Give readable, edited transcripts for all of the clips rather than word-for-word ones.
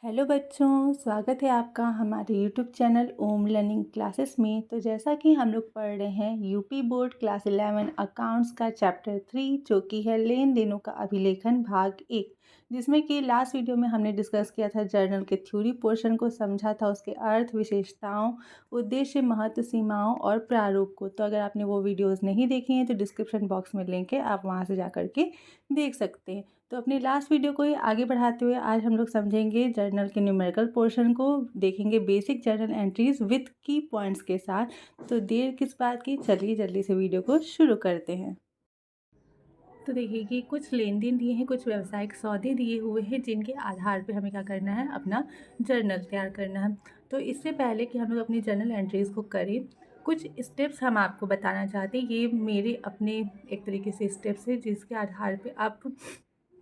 Hello बच्चों, स्वागत है आपका हमारे यूट्यूब चैनल ओम लर्निंग क्लासेस में। तो जैसा कि हम लोग पढ़ रहे हैं यूपी बोर्ड क्लास 11 अकाउंट्स का चैप्टर 3 जो कि है लेन देनों का अभिलेखन भाग 1, जिसमें कि लास्ट वीडियो में हमने डिस्कस किया था जर्नल के थ्योरी पोर्शन को, समझा था उसके अर्थ, विशेषताओं, उद्देश्य, महत्व, सीमाओं और प्रारूप को। तो अगर आपने वो वीडियोज़ नहीं देखी हैं तो डिस्क्रिप्शन बॉक्स में लिंक है, आप वहाँ से जा कर के देख सकते हैं। तो अपनी लास्ट वीडियो को ही आगे बढ़ाते हुए आज हम लोग समझेंगे जर्नल के न्यूमेरिकल पोर्शन को, देखेंगे बेसिक जर्नल एंट्रीज विथ की पॉइंट्स के साथ। तो देर किस बात की, चलिए जल्दी से वीडियो को शुरू करते हैं। तो देखिए कि कुछ लेन देन दिए हैं, कुछ व्यावसायिक सौदे दिए हुए हैं जिनके आधार पे हमें क्या करना है, अपना जर्नल तैयार करना है। तो इससे पहले कि हम लोग अपनी जर्नल एंट्रीज़ को करें, कुछ स्टेप्स हम आपको बताना चाहते हैं। ये मेरे अपने एक तरीके से स्टेप्स हैं जिसके आधार पे आप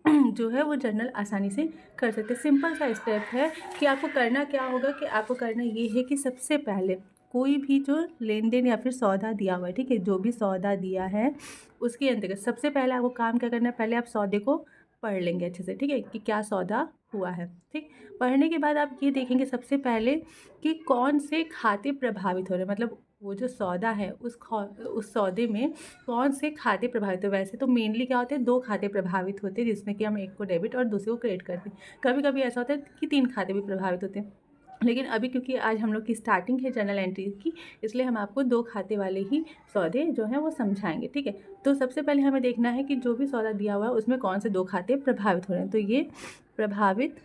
जो है वो जर्नल आसानी से कर सकते हैं। सिंपल सा स्टेप है कि आपको करना क्या होगा, कि आपको करना ये है कि सबसे पहले कोई भी जो लेन देन या फिर सौदा दिया हुआ है, ठीक है, जो भी सौदा दिया है उसके अंतर्गत सबसे पहले आपको काम क्या करना है, पहले आप सौदे को पढ़ लेंगे अच्छे से, ठीक है, कि क्या सौदा हुआ है। ठीक, पढ़ने के बाद आप ये देखेंगे सबसे पहले कि कौन से खाते प्रभावित हो रहे हैं, मतलब वो जो सौदा है उस सौदे में कौन से खाते प्रभावित हो। वैसे तो मेनली क्या होते हैं, 2 खाते प्रभावित होते हैं, जिसमें कि हम एक को डेबिट और दूसरे को क्रेडिट करते हैं। कभी कभी ऐसा होता है कि 3 खाते भी प्रभावित होते हैं, लेकिन अभी क्योंकि आज हम लोग की स्टार्टिंग है जर्नल एंट्री की, इसलिए हम आपको 2 खाते वाले ही सौदे जो हैं वो समझाएंगे। ठीक है, तो सबसे पहले हमें देखना है कि जो भी सौदा दिया हुआ है उसमें कौन से 2 खाते प्रभावित हो रहे हैं। तो ये प्रभावित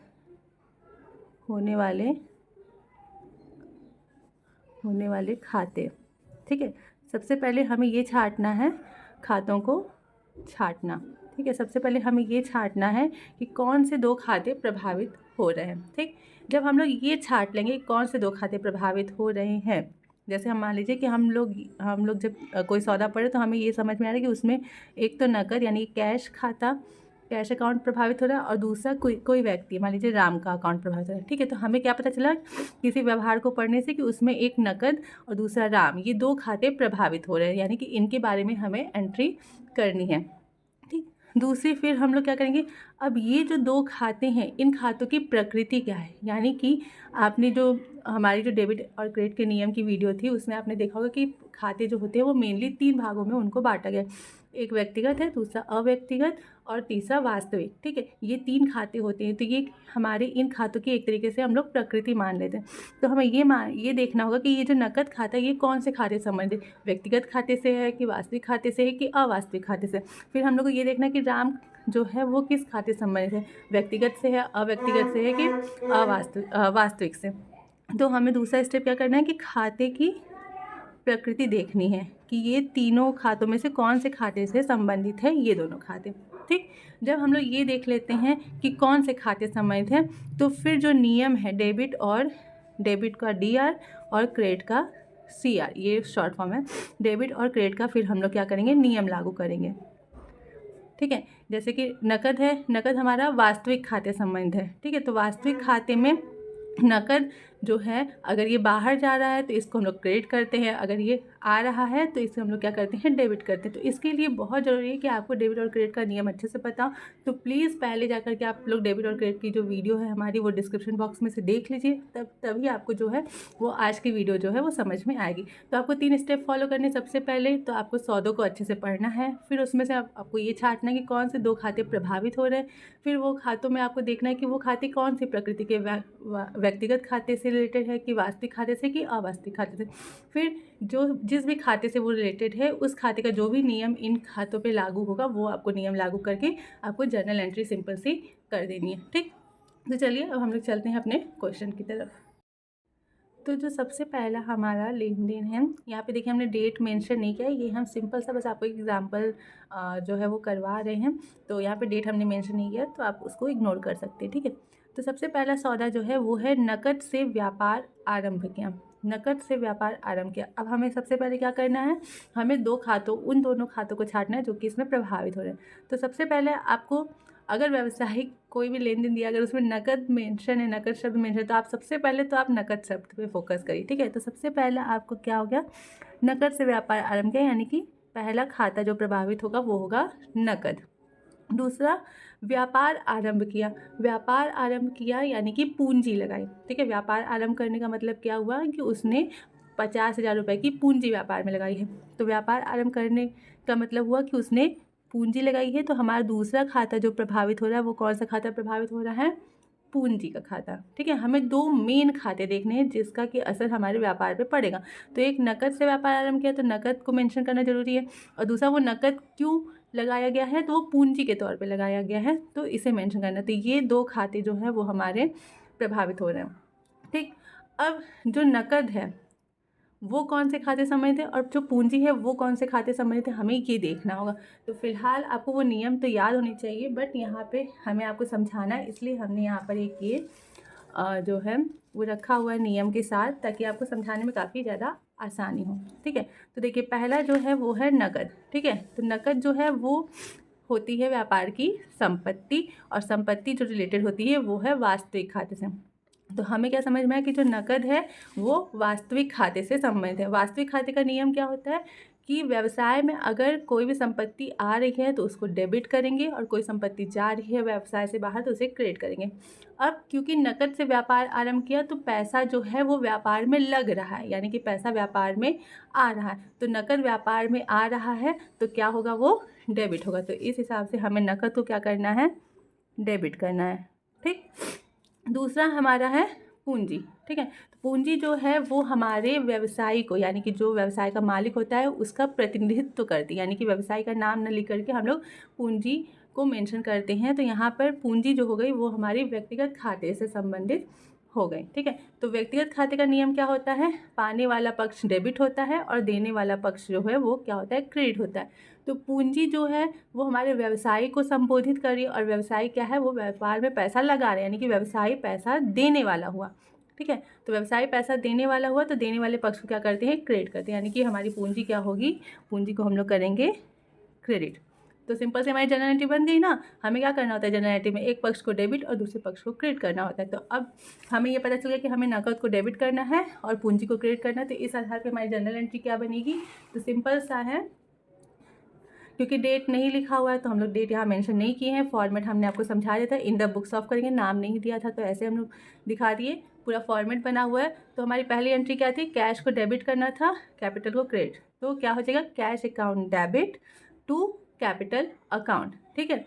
होने वाले खाते, ठीक है। सबसे पहले हमें ये छांटना है, खातों को छांटना, ठीक है। सबसे पहले हमें ये छांटना है कि कौन से 2 खाते प्रभावित हो रहे हैं। ठीक, जब हम लोग ये छांट लेंगे कौन से 2 खाते प्रभावित हो रहे हैं, जैसे हम मान लीजिए कि हम लोग जब कोई सौदा पढ़े तो हमें ये समझ में आ रहा है कि उसमें एक तो नकद यानी कैश खाता, कैश अकाउंट प्रभावित हो रहा है, और दूसरा कोई व्यक्ति, मान लीजिए राम का अकाउंट प्रभावित हो रहा है। ठीक है, तो हमें क्या पता चला किसी व्यवहार को पढ़ने से कि उसमें एक नकद और दूसरा राम, ये 2 खाते प्रभावित हो रहे हैं, यानी कि इनके बारे में हमें एंट्री करनी है। ठीक, दूसरी फिर हम लोग क्या करेंगे, अब ये जो 2 खाते हैं इन खातों की प्रकृति क्या है, यानी कि आपने जो हमारी जो डेबिट और क्रेडिट के नियम की वीडियो थी उसमें आपने देखा होगा कि खाते जो होते हैं वो मेनली 3 भागों में उनको बांटा गया है। एक व्यक्तिगत है, दूसरा अव्यक्तिगत और तीसरा वास्तविक। ठीक है, ये 3 खाते होते हैं। तो ये हमारे इन खातों की एक तरीके से हम लोग प्रकृति मान लेते हैं। तो हमें ये देखना होगा कि ये जो नकद खाता है ये कौन से खाते से संबंधित, व्यक्तिगत खाते से है कि वास्तविक खाते से है कि अवास्तविक खाते से। फिर हम लोग को ये देखना है कि राम जो है वो किस खाते से संबंधित है, व्यक्तिगत से है, अव्यक्तिगत से है कि वास्तविक से। तो हमें दूसरा स्टेप क्या करना है कि खाते की प्रकृति देखनी है कि ये तीनों खातों में से कौन से खाते से संबंधित है, ये दोनों खाते। ठीक, जब हम लोग ये देख लेते हैं कि कौन से खाते संबंधित हैं, तो फिर जो नियम है डेबिट का DR और क्रेडिट का CR, ये शॉर्ट फॉर्म है, डेबिट और क्रेडिट का फिर हम लोग क्या करेंगे, नियम लागू करेंगे। ठीक है, जैसे कि नकद है, नकद हमारा वास्तविक खाते संबंध है। ठीक है, तो वास्तविक खाते में नकद जो है अगर ये बाहर जा रहा है तो इसको हम लोग क्रेडिट करते हैं, अगर ये आ रहा है तो इसे हम लोग क्या करते हैं, डेबिट करते हैं। तो इसके लिए बहुत ज़रूरी है कि आपको डेबिट और क्रेडिट का नियम अच्छे से पता हो। तो प्लीज़ पहले जा कर के आप लोग डेबिट और क्रेडिट की जो वीडियो है हमारी वो डिस्क्रिप्शन बॉक्स में से देख लीजिए, तभी आपको जो है वो आज की वीडियो जो है वो समझ में आएगी। तो आपको 3 स्टेप फॉलो करने, सबसे पहले तो आपको सौदों को अच्छे से पढ़ना है, फिर उसमें से आपको ये छांटना है कि कौन से 2 खाते प्रभावित हो रहे हैं, फिर वो खातों में आपको देखना है कि वो खाते कौन सी प्रकृति के, व्यक्तिगत खाते से रिलेटेड है कि वास्तविक खाते से कि अवास्तविक खाते से। फिर जो जिस भी खाते से वो रिलेटेड है उस खाते का जो भी नियम इन खातों पे लागू होगा वो आपको नियम लागू करके आपको जर्नल एंट्री सिंपल सी कर देनी है। ठीक, तो चलिए अब हम लोग चलते हैं अपने क्वेश्चन की तरफ। तो जो सबसे पहला हमारा लेन देन है, यहाँ पे देखिए हमने डेट मेंशन नहीं किया है, ये हम सिंपल सा बस आपको एग्जांपल जो है वो करवा रहे हैं। तो यहाँ पे डेट हमने मेंशन नहीं किया तो आप उसको इग्नोर कर सकते हैं। ठीक है, तो सबसे पहला सौदा जो है वो है नकद से व्यापार आरंभ किया, नकद से व्यापार आरंभ किया। अब हमें सबसे पहले क्या करना है, हमें उन दोनों खातों को छांटना है जो कि इसमें प्रभावित हो रहे हैं। तो सबसे पहले आपको अगर व्यावसायिक कोई भी लेन देन दिया, अगर उसमें नकद मेंशन है, नकद शब्द मेंशन है, तो आप सबसे पहले तो आप नकद शब्द पे फोकस करिए। ठीक है, तो सबसे पहला आपको क्या हो गया, नकद से व्यापार आरंभ किया, यानी कि पहला खाता जो प्रभावित होगा वो होगा नकद। दूसरा, व्यापार आरंभ किया। व्यापार आरंभ किया यानी कि पूंजी लगाई। ठीक है, व्यापार आरंभ करने का मतलब क्या हुआ कि उसने 50,000 रुपये की पूंजी व्यापार में लगाई है। तो व्यापार आरंभ करने का मतलब हुआ कि उसने पूंजी लगाई है। तो हमारा दूसरा खाता जो प्रभावित हो रहा है वो कौन सा खाता प्रभावित हो रहा है? पूंजी का खाता। ठीक है, हमें दो मेन खाते देखने हैं जिसका कि असर हमारे व्यापार पे पड़ेगा। तो एक, नकद से व्यापार आरंभ किया तो नकद को मेंशन करना जरूरी है, और दूसरा वो नकद क्यों लगाया गया है तो वो पूंजी के तौर पे लगाया गया है, तो इसे मेंशन करना। तो ये दो खाते जो हैं वो हमारे प्रभावित हो रहे हैं। ठीक, अब जो नकद है वो कौन से खाते संबंधित है और जो पूंजी है वो कौन से खाते संबंधित है, हमें ये देखना होगा। तो फिलहाल आपको वो नियम तो याद होने चाहिए, बट यहाँ पे हमें आपको समझाना है, इसलिए हमने यहाँ पर एक ये जो है वो रखा हुआ है नियम के साथ, ताकि आपको समझाने में काफ़ी ज़्यादा आसानी हो। ठीक है, तो देखिए पहला जो है वो है नकद। ठीक है, तो नकद जो है वो होती है व्यापार की संपत्ति, और संपत्ति जो रिलेटेड होती है वो है वास्तविक खाते से। तो हमें क्या समझ में आया कि जो नकद है वो वास्तविक खाते से संबंधित है। वास्तविक खाते का नियम क्या होता है कि व्यवसाय में अगर कोई भी संपत्ति आ रही है तो उसको डेबिट करेंगे, और कोई संपत्ति जा रही है व्यवसाय से बाहर तो उसे क्रेडिट करेंगे। अब क्योंकि नकद से व्यापार आरंभ किया तो पैसा जो है वो व्यापार में लग रहा है, यानी कि पैसा व्यापार में आ रहा है। तो नकद व्यापार में आ रहा है तो क्या होगा? वो डेबिट होगा। तो इस हिसाब से हमें नकद को क्या करना है? डेबिट करना है। ठीक, दूसरा हमारा है पूंजी। ठीक है, तो पूंजी जो है वो हमारे व्यवसाय को, यानी कि जो व्यवसाय का मालिक होता है उसका प्रतिनिधित्व करती है, यानी कि व्यवसाय का नाम न लिख करके हम लोग पूंजी को मेंशन करते हैं। तो यहाँ पर पूंजी जो हो गई वो हमारी व्यक्तिगत खाते से संबंधित हो गई। ठीक है, तो व्यक्तिगत खाते का नियम क्या होता है? पाने वाला पक्ष डेबिट होता है और देने वाला पक्ष जो है वो क्या होता है? क्रेडिट होता है। तो पूंजी जो है वो हमारे व्यवसाय को संबोधित कर रही है, और व्यवसाय क्या है? वो व्यापार में पैसा लगा रहे हैं, यानी कि व्यवसाय पैसा देने वाला हुआ। ठीक है, तो व्यवसाय पैसा देने वाला हुआ तो देने वाले पक्ष को क्या करते हैं? क्रेडिट करते हैं, यानी कि हमारी पूंजी क्या होगी? पूंजी को हम लोग करेंगे क्रेडिट। तो सिंपल से हमारी जनरल एंट्री बन गई ना। हमें क्या करना होता है जनरल एंट्री में? एक पक्ष को डेबिट और दूसरे पक्ष को क्रेडिट करना होता है। तो अब हमें ये पता चल गया कि हमें नकद को डेबिट करना है और पूंजी को क्रेडिट करना है। तो इस आधार पर हमारी जनरल एंट्री क्या बनेगी? तो सिंपल सा है, क्योंकि डेट नहीं लिखा हुआ है तो हम लोग डेट यहाँ मेंशन नहीं किए हैं। फॉर्मेट हमने आपको समझा दिया था, इन द बुक्स ऑफ करेंगे, नाम नहीं दिया था तो ऐसे हम लोग दिखा दिए। पूरा फॉर्मेट बना हुआ है। तो हमारी पहली एंट्री क्या थी? कैश को डेबिट करना था, कैपिटल को क्रेडिट। तो क्या हो जाएगा? Cash account debit to capital account. ठीक है,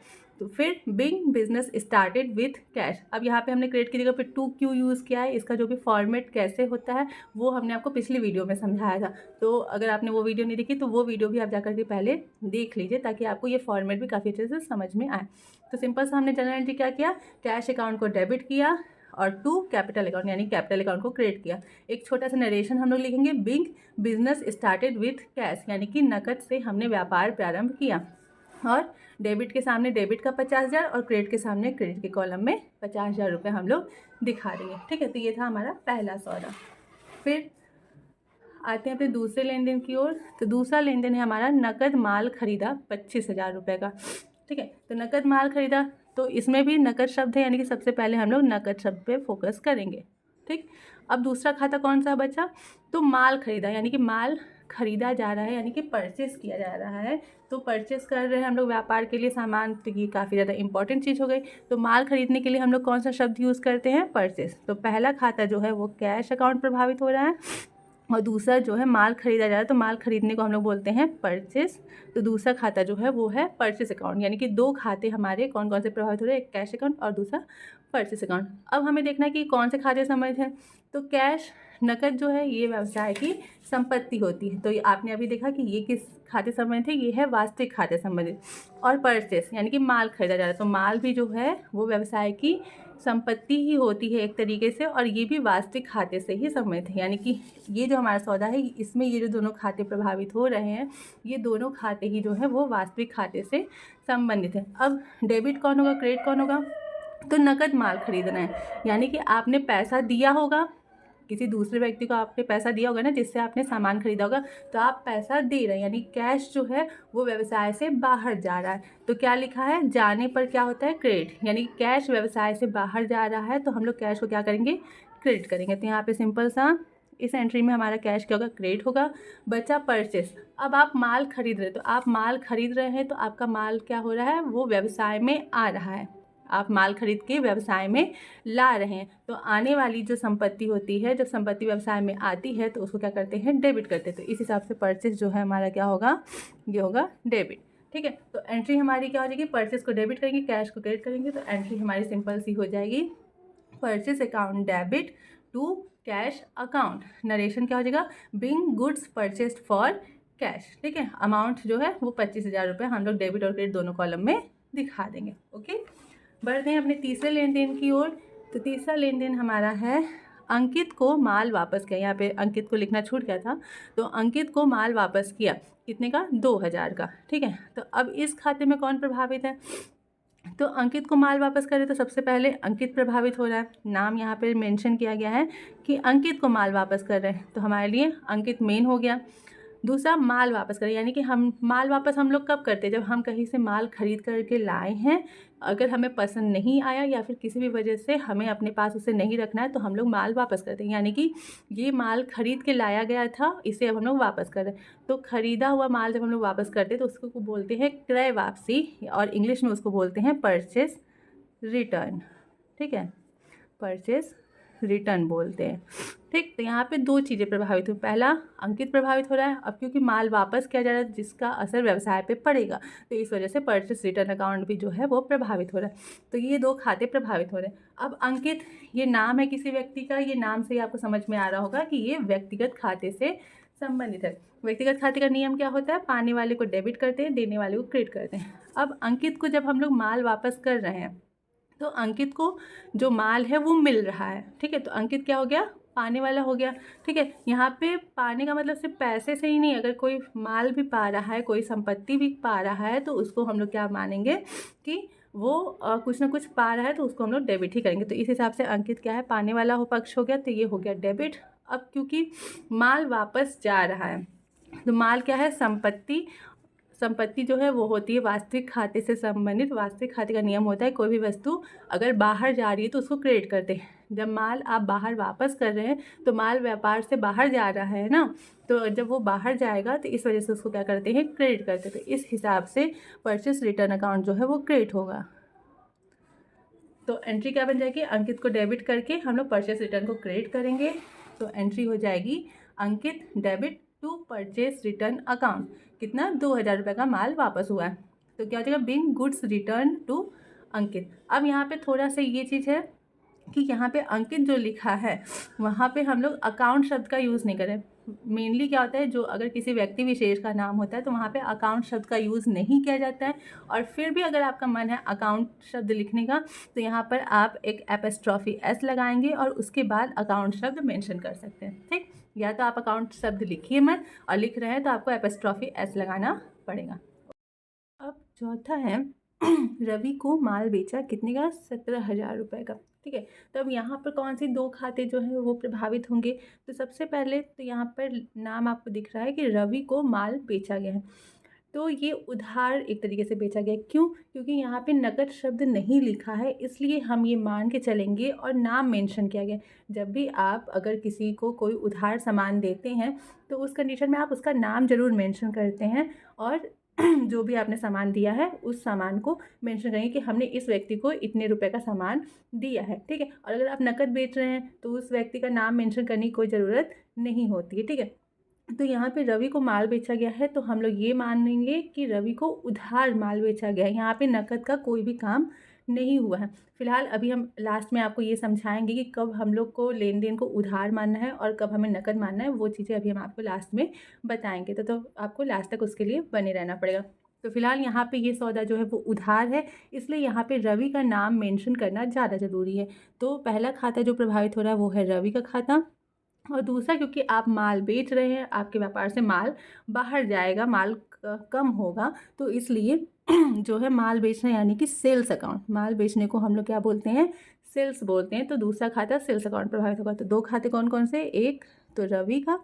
तो फिर being business started with cash. अब यहाँ पे हमने क्रेडिट की जगह पे टू क्यों यूज़ किया है, इसका जो भी फॉर्मेट कैसे होता है वो हमने आपको पिछली वीडियो में समझाया था। तो अगर आपने वो वीडियो नहीं देखी तो वो वीडियो भी आप जाकर के पहले देख लीजिए, ताकि आपको ये फॉर्मेट भी काफ़ी अच्छे से समझ में आए। तो सिंपल सा हमने जनरल एंट्री क्या किया? कैश अकाउंट को डेबिट किया और टू कैपिटल अकाउंट यानी कैपिटल अकाउंट को क्रेडिट किया। एक छोटा सा नरेशन हम लोग लिखेंगे, big business started with cash, यानी कि नकद से हमने व्यापार प्रारंभ किया, और डेबिट के सामने डेबिट का 50,000 और क्रेडिट के सामने क्रेडिट के कॉलम में 50,000 रुपये हम लोग दिखा देंगे। ठीक है, तो ये था हमारा पहला सौदा। फिर आते हैं अपने दूसरे लेन देन की ओर। तो दूसरा लेन देन है हमारा नकद माल खरीदा 25,000 रुपये का। ठीक है, तो नकद माल खरीदा, तो इसमें भी नकद शब्द है, यानी कि सबसे पहले हम लोग नकद शब्द पे फोकस करेंगे। ठीक, अब दूसरा खाता कौन सा बचा? तो माल खरीदा, यानी कि माल खरीदा जा रहा है, यानी कि परचेस किया जा रहा है। तो परचेस कर रहे हैं हम लोग व्यापार के लिए सामान, तो ये काफ़ी ज़्यादा इंपॉर्टेंट चीज़ हो गई। तो माल खरीदने के लिए हम लोग कौन सा शब्द यूज़ करते हैं? परचेस। तो पहला खाता जो है वो कैश अकाउंट प्रभावित हो रहा है, और दूसरा जो है माल खरीदा जा रहा है, तो माल खरीदने को हम लोग बोलते हैं परचेस। तो दूसरा खाता जो है वो है परचेस अकाउंट, यानी कि दो खाते हमारे कौन कौन से प्रभावित हो रहे हैं? एक कैश अकाउंट और दूसरा परचेस अकाउंट। अब हमें देखना है कि कौन से खाते संबंधित हैं। तो कैश, नकद जो है ये व्यवसाय की संपत्ति होती है, तो ये आपने अभी देखा कि ये किस खाते संबंधित है? ये है वास्तविक खाते संबंधित। और परचेस यानी कि माल खरीदा जा रहा है, तो माल भी जो है वो व्यवसाय की संपत्ति ही होती है एक तरीके से, और ये भी वास्तविक खाते से ही संबंधित है। यानी कि ये जो हमारा सौदा है इसमें ये जो दोनों खाते प्रभावित हो रहे हैं, ये दोनों खाते ही जो है वो वास्तविक खाते से संबंधित है। अब डेबिट कौन होगा, क्रेडिट कौन होगा? तो नकद माल खरीदना है, यानी कि आपने पैसा दिया होगा, किसी दूसरे व्यक्ति को आपने पैसा दिया होगा ना, जिससे आपने सामान खरीदा होगा, तो आप पैसा दे रहे हैं, यानी कैश जो है वो व्यवसाय से बाहर जा रहा है। तो क्या लिखा है? जाने पर क्या होता है? क्रेडिट, यानी कैश व्यवसाय से बाहर जा रहा है तो हम लोग कैश को क्या करेंगे? क्रेडिट करेंगे। तो यहाँ पे सिंपल सा इस एंट्री में हमारा कैश क्या होगा, क्रेडिट होगा। बचा परचेस। अब आप माल खरीद रहे हैं, तो आप माल खरीद रहे हैं तो आपका माल क्या हो रहा है, वो व्यवसाय में आ रहा है। आप माल खरीद के व्यवसाय में ला रहे हैं, तो आने वाली जो संपत्ति होती है, जब संपत्ति व्यवसाय में आती है तो उसको क्या करते हैं, डेबिट करते हैं। तो इस हिसाब से परचेस जो है हमारा क्या होगा, ये होगा डेबिट। ठीक है, तो एंट्री हमारी क्या हो जाएगी, परचेस को डेबिट करेंगे, कैश को क्रेडिट करेंगे, तो एंट्री हमारी सिंपल सी हो जाएगी, purchase account debit to cash account. Narration क्या हो जाएगा, being goods purchased for cash. ठीक है, अमाउंट जो है वो 25,000 रुपये हम लोग डेबिट और क्रेडिट दोनों कॉलम में दिखा देंगे। ओके, बढ़ते हैं अपने तीसरे लेन देन की ओर। तो तीसरा लेन देन हमारा है, अंकित को माल वापस किया। यहाँ पे अंकित को लिखना छूट गया था, तो अंकित को माल वापस किया, कितने का, 2,000 का। ठीक है, तो अब इस खाते में कौन प्रभावित है, तो अंकित को माल वापस करें तो सबसे पहले अंकित प्रभावित हो रहा है। नाम यहाँ पे मेंशन किया गया है कि अंकित को माल वापस कर रहे हैं, तो हमारे लिए अंकित मेन हो गया। दूसरा, माल वापस करें, यानी कि हम माल वापस हम लोग कब करते हैं, जब हम कहीं से माल खरीद करके लाए हैं, अगर हमें पसंद नहीं आया या फिर किसी भी वजह से हमें अपने पास उसे नहीं रखना है, तो हम लोग माल वापस करते हैं। यानी कि ये माल खरीद के लाया गया था, इसे अब हम लोग वापस कर रहे हैं। तो ख़रीदा हुआ माल जब हम लोग वापस करते हैं तो उसको बोलते हैं क्रय वापसी, और इंग्लिश में उसको बोलते हैं परचेस रिटर्न। ठीक है, परचेस रिटर्न बोलते हैं। ठीक, तो यहाँ पे दो चीज़ें प्रभावित हुई। पहला, अंकित प्रभावित हो रहा है, अब क्योंकि माल वापस किया जा रहा है जिसका असर व्यवसाय पे पड़ेगा, तो इस वजह से परचेस रिटर्न अकाउंट भी जो है वो प्रभावित हो रहा है। तो ये दो खाते प्रभावित हो रहे हैं। अब अंकित, ये नाम है किसी व्यक्ति का, ये नाम से ही आपको समझ में आ रहा होगा कि ये व्यक्तिगत खाते से संबंधित है। व्यक्तिगत खाते का नियम क्या होता है, पाने वाले को डेबिट करते हैं, देने वाले को क्रेडिट करते हैं। अब अंकित को जब हम लोग माल वापस कर रहे हैं, तो अंकित को जो माल है वो मिल रहा है। ठीक है, तो अंकित क्या हो गया, पाने वाला हो गया। ठीक है, यहाँ पे पाने का मतलब सिर्फ पैसे से ही नहीं, अगर कोई माल भी पा रहा है, कोई संपत्ति भी पा रहा है, तो उसको हम लोग क्या मानेंगे कि वो कुछ ना कुछ पा रहा है, तो उसको हम लोग डेबिट ही करेंगे। तो इस हिसाब से अंकित क्या है, पाने वाला हो पक्ष हो गया, तो ये हो गया डेबिट। अब क्योंकि माल वापस जा रहा है, तो माल क्या है, संपत्ति। संपत्ति जो है वो होती है वास्तविक खाते से संबंधित। वास्तविक खाते का नियम होता है, कोई भी वस्तु अगर बाहर जा रही है तो उसको क्रेडिट करते हैं। जब माल आप बाहर वापस कर रहे हैं तो माल व्यापार से बाहर जा रहा है ना, तो जब वो बाहर जाएगा तो इस वजह से उसको क्या करते हैं, क्रेडिट करते हैं। तो इस हिसाब से परचेस रिटर्न अकाउंट जो है वो क्रेडिट होगा। तो एंट्री क्या बन जाएगी, अंकित को डेबिट करके हम लोग परचेस रिटर्न को क्रेडिट करेंगे, तो एंट्री हो जाएगी Ankit debit to purchase return account. कितना, 2,000 रुपये का माल वापस हुआ है, तो क्या हो जाएगा, बिंग गुड्स रिटर्न टू अंकित। अब यहाँ पे थोड़ा सा ये चीज़ है कि यहाँ पे अंकित जो लिखा है वहाँ पे हम लोग अकाउंट शब्द का यूज़ नहीं करें। मेनली क्या होता है, जो अगर किसी व्यक्ति विशेष का नाम होता है तो वहाँ पे अकाउंट शब्द का यूज़ नहीं किया जाता है। और फिर भी अगर आपका मन है अकाउंट शब्द लिखने का, तो यहाँ पर आप एक एपस्ट्रॉफी एस लगाएंगे और उसके बाद अकाउंट शब्द मेंशन कर सकते हैं। ठीक, या तो आप अकाउंट शब्द लिखिए मत, और लिख रहे हैं तो आपको एपस्ट्रॉफी एस लगाना पड़ेगा। अब चौथा है, रवि को माल बेचा कितने का, 17,000 रुपये का। ठीक है, तो अब यहाँ पर कौन सी दो खाते जो हैं वो प्रभावित होंगे, तो सबसे पहले तो यहाँ पर नाम आपको दिख रहा है कि रवि को माल बेचा गया है, तो ये उधार एक तरीके से बेचा गया। क्यों, क्योंकि यहाँ पे नकद शब्द नहीं लिखा है, इसलिए हम ये मान के चलेंगे, और नाम मेंशन किया गया। जब भी आप अगर किसी को कोई उधार सामान देते हैं तो उस कंडीशन में आप उसका नाम ज़रूर मेंशन करते हैं, और जो भी आपने सामान दिया है उस सामान को मेंशन करेंगे कि हमने इस व्यक्ति को इतने रुपए का सामान दिया है। ठीक है, और अगर आप नकद बेच रहे हैं तो उस व्यक्ति का नाम मेंशन करने की कोई ज़रूरत नहीं होती है। ठीक है, तो यहाँ पे रवि को माल बेचा गया है, तो हम लोग ये मानेंगे कि रवि को उधार माल बेचा गया है। यहाँ पे नकद का कोई भी काम नहीं हुआ है। फिलहाल अभी हम लास्ट में आपको ये समझाएंगे कि कब हम लोग को लेन देन को उधार मानना है और कब हमें नकद मानना है, वो चीज़ें अभी हम आपको लास्ट में बताएंगे। तो आपको लास्ट तक उसके लिए बने रहना पड़ेगा। तो फिलहाल यहाँ पे ये सौदा जो है वो उधार है, इसलिए यहाँ पे रवि का नाम मेंशन करना ज़्यादा ज़रूरी है। तो पहला खाता जो प्रभावित हो रहा है वो है रवि का खाता, और दूसरा क्योंकि आप माल बेच रहे हैं, आपके व्यापार से माल बाहर जाएगा, माल कम होगा, तो इसलिए जो है माल बेचना यानी कि सेल्स अकाउंट, माल बेचने को हम लोग क्या बोलते हैं, सेल्स बोलते हैं। तो दूसरा खाता सेल्स अकाउंट प्रभावित होगा। तो दो खाते कौन कौन से, एक तो रवि का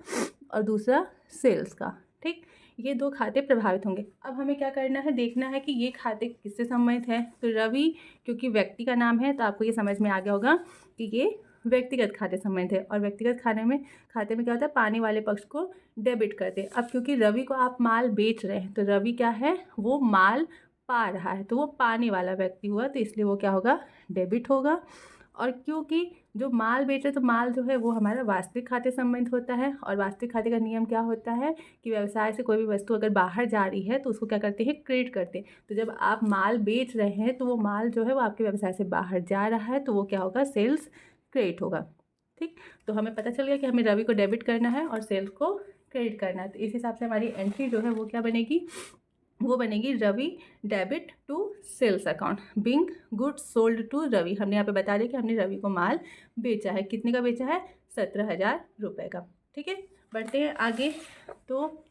और दूसरा सेल्स का। ठीक, ये दो खाते प्रभावित होंगे। अब हमें क्या करना है, देखना है कि ये खाते किससे संबंधित है। तो रवि क्योंकि व्यक्ति का नाम है, तो आपको ये समझ में आ गया होगा कि ये व्यक्तिगत खाते संबंधित है, और व्यक्तिगत खाते में क्या होता है, पाने वाले पक्ष को डेबिट करते हैं। अब क्योंकि रवि को आप माल बेच रहे हैं, तो रवि क्या है, वो माल पा रहा है, तो वो पाने वाला व्यक्ति हुआ, तो इसलिए वो क्या होगा, डेबिट होगा। और क्योंकि जो माल बेच रहे, तो माल जो है वो हमारा वास्तविक खाते संबंधित होता है, और वास्तविक खाते का नियम क्या होता है कि व्यवसाय से कोई भी वस्तु अगर बाहर जा रही है तो उसको क्या करते हैं, क्रेडिट करते हैं। तो जब आप माल बेच रहे हैं तो वो माल जो है वो आपके व्यवसाय से बाहर जा रहा है, तो वो क्या होगा, सेल्स क्रेडिट होगा। ठीक, तो हमें पता चल गया कि हमें रवि को डेबिट करना है और सेल्स को क्रेडिट करना है। तो इस हिसाब से हमारी एंट्री जो है वो क्या बनेगी, वो बनेगी Ravi debit to sales account, being goods sold to Ravi. हमने यहाँ पे बता दिया कि हमने रवि को माल बेचा है, कितने का बेचा है, 17,000 रुपये का। ठीक है, बढ़ते हैं आगे। तो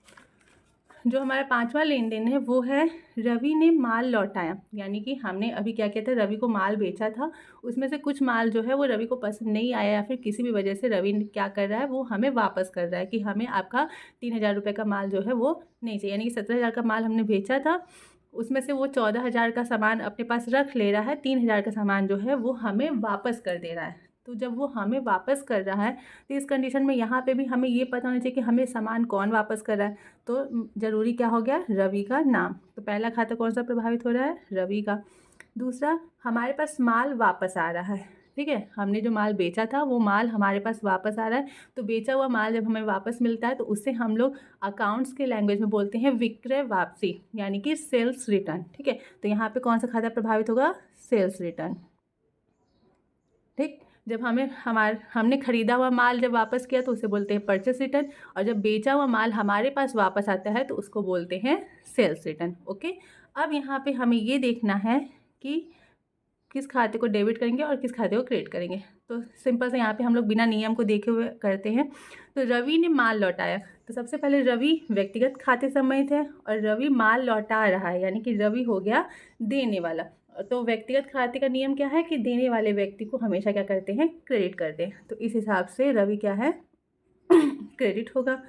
जो हमारा 5वां लेन देन है वो है रवि ने माल लौटाया, यानी कि हमने अभी क्या किया था, रवि को माल बेचा था, उसमें से कुछ माल जो है वो रवि को पसंद नहीं आया, या फिर किसी भी वजह से रवि क्या कर रहा है, वो हमें वापस कर रहा है कि हमें आपका 3,000 रुपये का माल जो है वो नहीं चाहिए। यानी कि 17,000 का माल हमने बेचा था, उसमें से वो 14,000 का सामान अपने पास रख ले रहा है, 3,000 का सामान जो है वो हमें वापस कर दे रहा है। तो जब वो हमें वापस कर रहा है, तो इस कंडीशन में यहाँ पे भी हमें ये पता होना चाहिए कि हमें सामान कौन वापस कर रहा है। तो ज़रूरी क्या हो गया, रवि का नाम। तो पहला खाता कौन सा प्रभावित हो रहा है, रवि का। दूसरा, हमारे पास माल वापस आ रहा है। ठीक है, हमने जो माल बेचा था वो माल हमारे पास वापस आ रहा है। तो बेचा हुआ माल जब हमें वापस मिलता है तो उससे हम लोग अकाउंट्स के लैंग्वेज में बोलते हैं विक्रय वापसी, यानी कि सेल्स रिटर्न। ठीक है, तो यहाँ पे कौन सा खाता प्रभावित होगा, सेल्स रिटर्न। ठीक, जब हमने खरीदा हुआ माल जब वापस किया तो उसे बोलते हैं परचेस रिटर्न, और जब बेचा हुआ माल हमारे पास वापस आता है तो उसको बोलते हैं सेल्स रिटर्न। ओके, अब यहाँ पे हमें ये देखना है कि किस खाते को डेबिट करेंगे और किस खाते को क्रेडिट करेंगे। तो सिंपल से यहाँ पे हम लोग बिना नियम को देखे हुए करते हैं। तो रवि ने माल लौटाया, तो सबसे पहले रवि व्यक्तिगत खाते संबंधित है, और रवि माल लौटा रहा है, यानी कि रवि हो गया देने वाला। तो व्यक्तिगत खाते का नियम क्या है कि देने वाले व्यक्ति को हमेशा क्या करते हैं, क्रेडिट करते हैं। तो इस हिसाब से रवि क्या है, क्रेडिट होगा।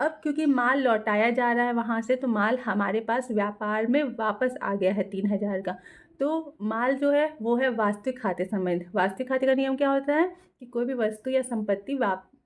अब क्योंकि माल लौटाया जा रहा है वहाँ से, तो माल हमारे पास व्यापार में वापस आ गया है 3,000 का। तो माल जो है वो है वास्तविक खाते संबंधित। वास्तविक खाते का नियम क्या होता है कि कोई भी वस्तु या संपत्ति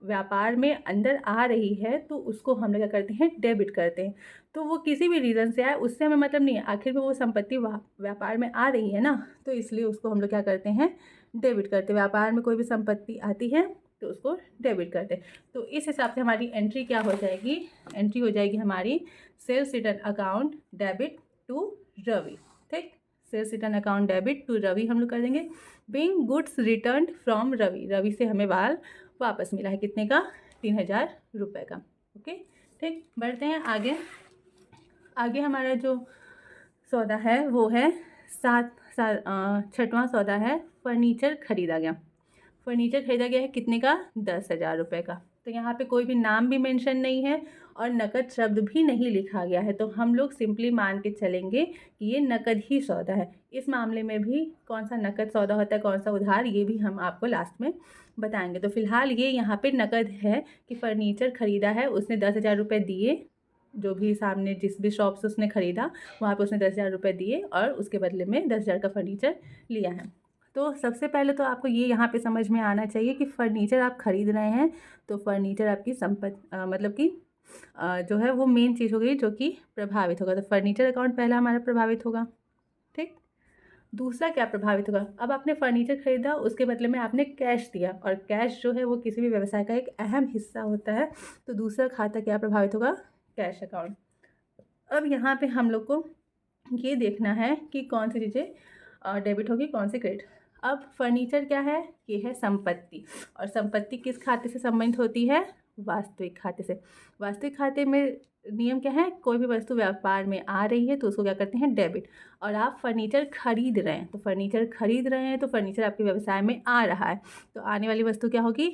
व्यापार में अंदर आ रही है तो उसको हम लोग क्या करते हैं, डेबिट करते हैं। तो वो किसी भी रीज़न से आए उससे हमें मतलब नहीं है, आखिर में वो संपत्ति व्यापार में आ रही है ना, तो इसलिए उसको हम लोग क्या करते हैं, डेबिट करते हैं। व्यापार में कोई भी संपत्ति आती है तो उसको डेबिट करते हैं। तो इस हिसाब से हमारी एंट्री क्या हो जाएगी, एंट्री हो जाएगी हमारी sales return account debit to Ravi. ठीक, sales return account debit to Ravi हम लोग कर देंगे। Being goods return from Ravi, Ravi से हमें माल वापस मिला है, कितने का, 3,000 रुपये का। ओके, ठीक, बढ़ते हैं आगे। आगे हमारा जो सौदा है वो है 6वां सौदा है, फर्नीचर खरीदा गया। फर्नीचर खरीदा गया है कितने का, 10,000 रुपये का। तो यहाँ पे कोई भी नाम भी मेंशन नहीं है और नकद शब्द भी नहीं लिखा गया है, तो हम लोग सिंपली मान के चलेंगे कि ये नकद ही सौदा है। इस मामले में भी कौन सा नकद सौदा होता है, कौन सा उधार, ये भी हम आपको लास्ट में बताएंगे। तो फिलहाल ये यहाँ पे नकद है कि फर्नीचर ख़रीदा है, उसने 10,000 रुपये दिए, जो भी सामने जिस भी शॉप से उसने ख़रीदा वहाँ पे उसने 10,000 रुपये दिए और उसके बदले में 10,000 का फर्नीचर लिया है। तो सबसे पहले तो आपको ये यहाँ पे समझ में आना चाहिए कि फ़र्नीचर आप ख़रीद रहे हैं तो फ़र्नीचर आपकी मतलब कि जो है वो मेन चीज़ हो गई जो कि प्रभावित होगा। तो फर्नीचर अकाउंट पहला हमारा प्रभावित होगा। ठीक, दूसरा क्या प्रभावित होगा, अब आपने फर्नीचर ख़रीदा, उसके बदले में आपने कैश दिया, और कैश जो है वो किसी भी व्यवसाय का एक अहम हिस्सा होता है। तो दूसरा खाता क्या प्रभावित होगा, कैश अकाउंट। अब यहाँ पे हम लोग को ये देखना है कि कौन सी चीज़ें डेबिट होगी, कौन सी क्रेडिट। अब फर्नीचर क्या है, ये है संपत्ति, और संपत्ति किस खाते से संबंधित होती है, वास्तविक खाते से। वास्तविक खाते में नियम क्या है, कोई भी वस्तु व्यापार में आ रही है तो उसको क्या करते हैं, डेबिट। और आप फर्नीचर खरीद रहे हैं, तो फर्नीचर खरीद रहे हैं तो फर्नीचर आपके व्यवसाय में आ रहा है, तो आने वाली वस्तु क्या होगी,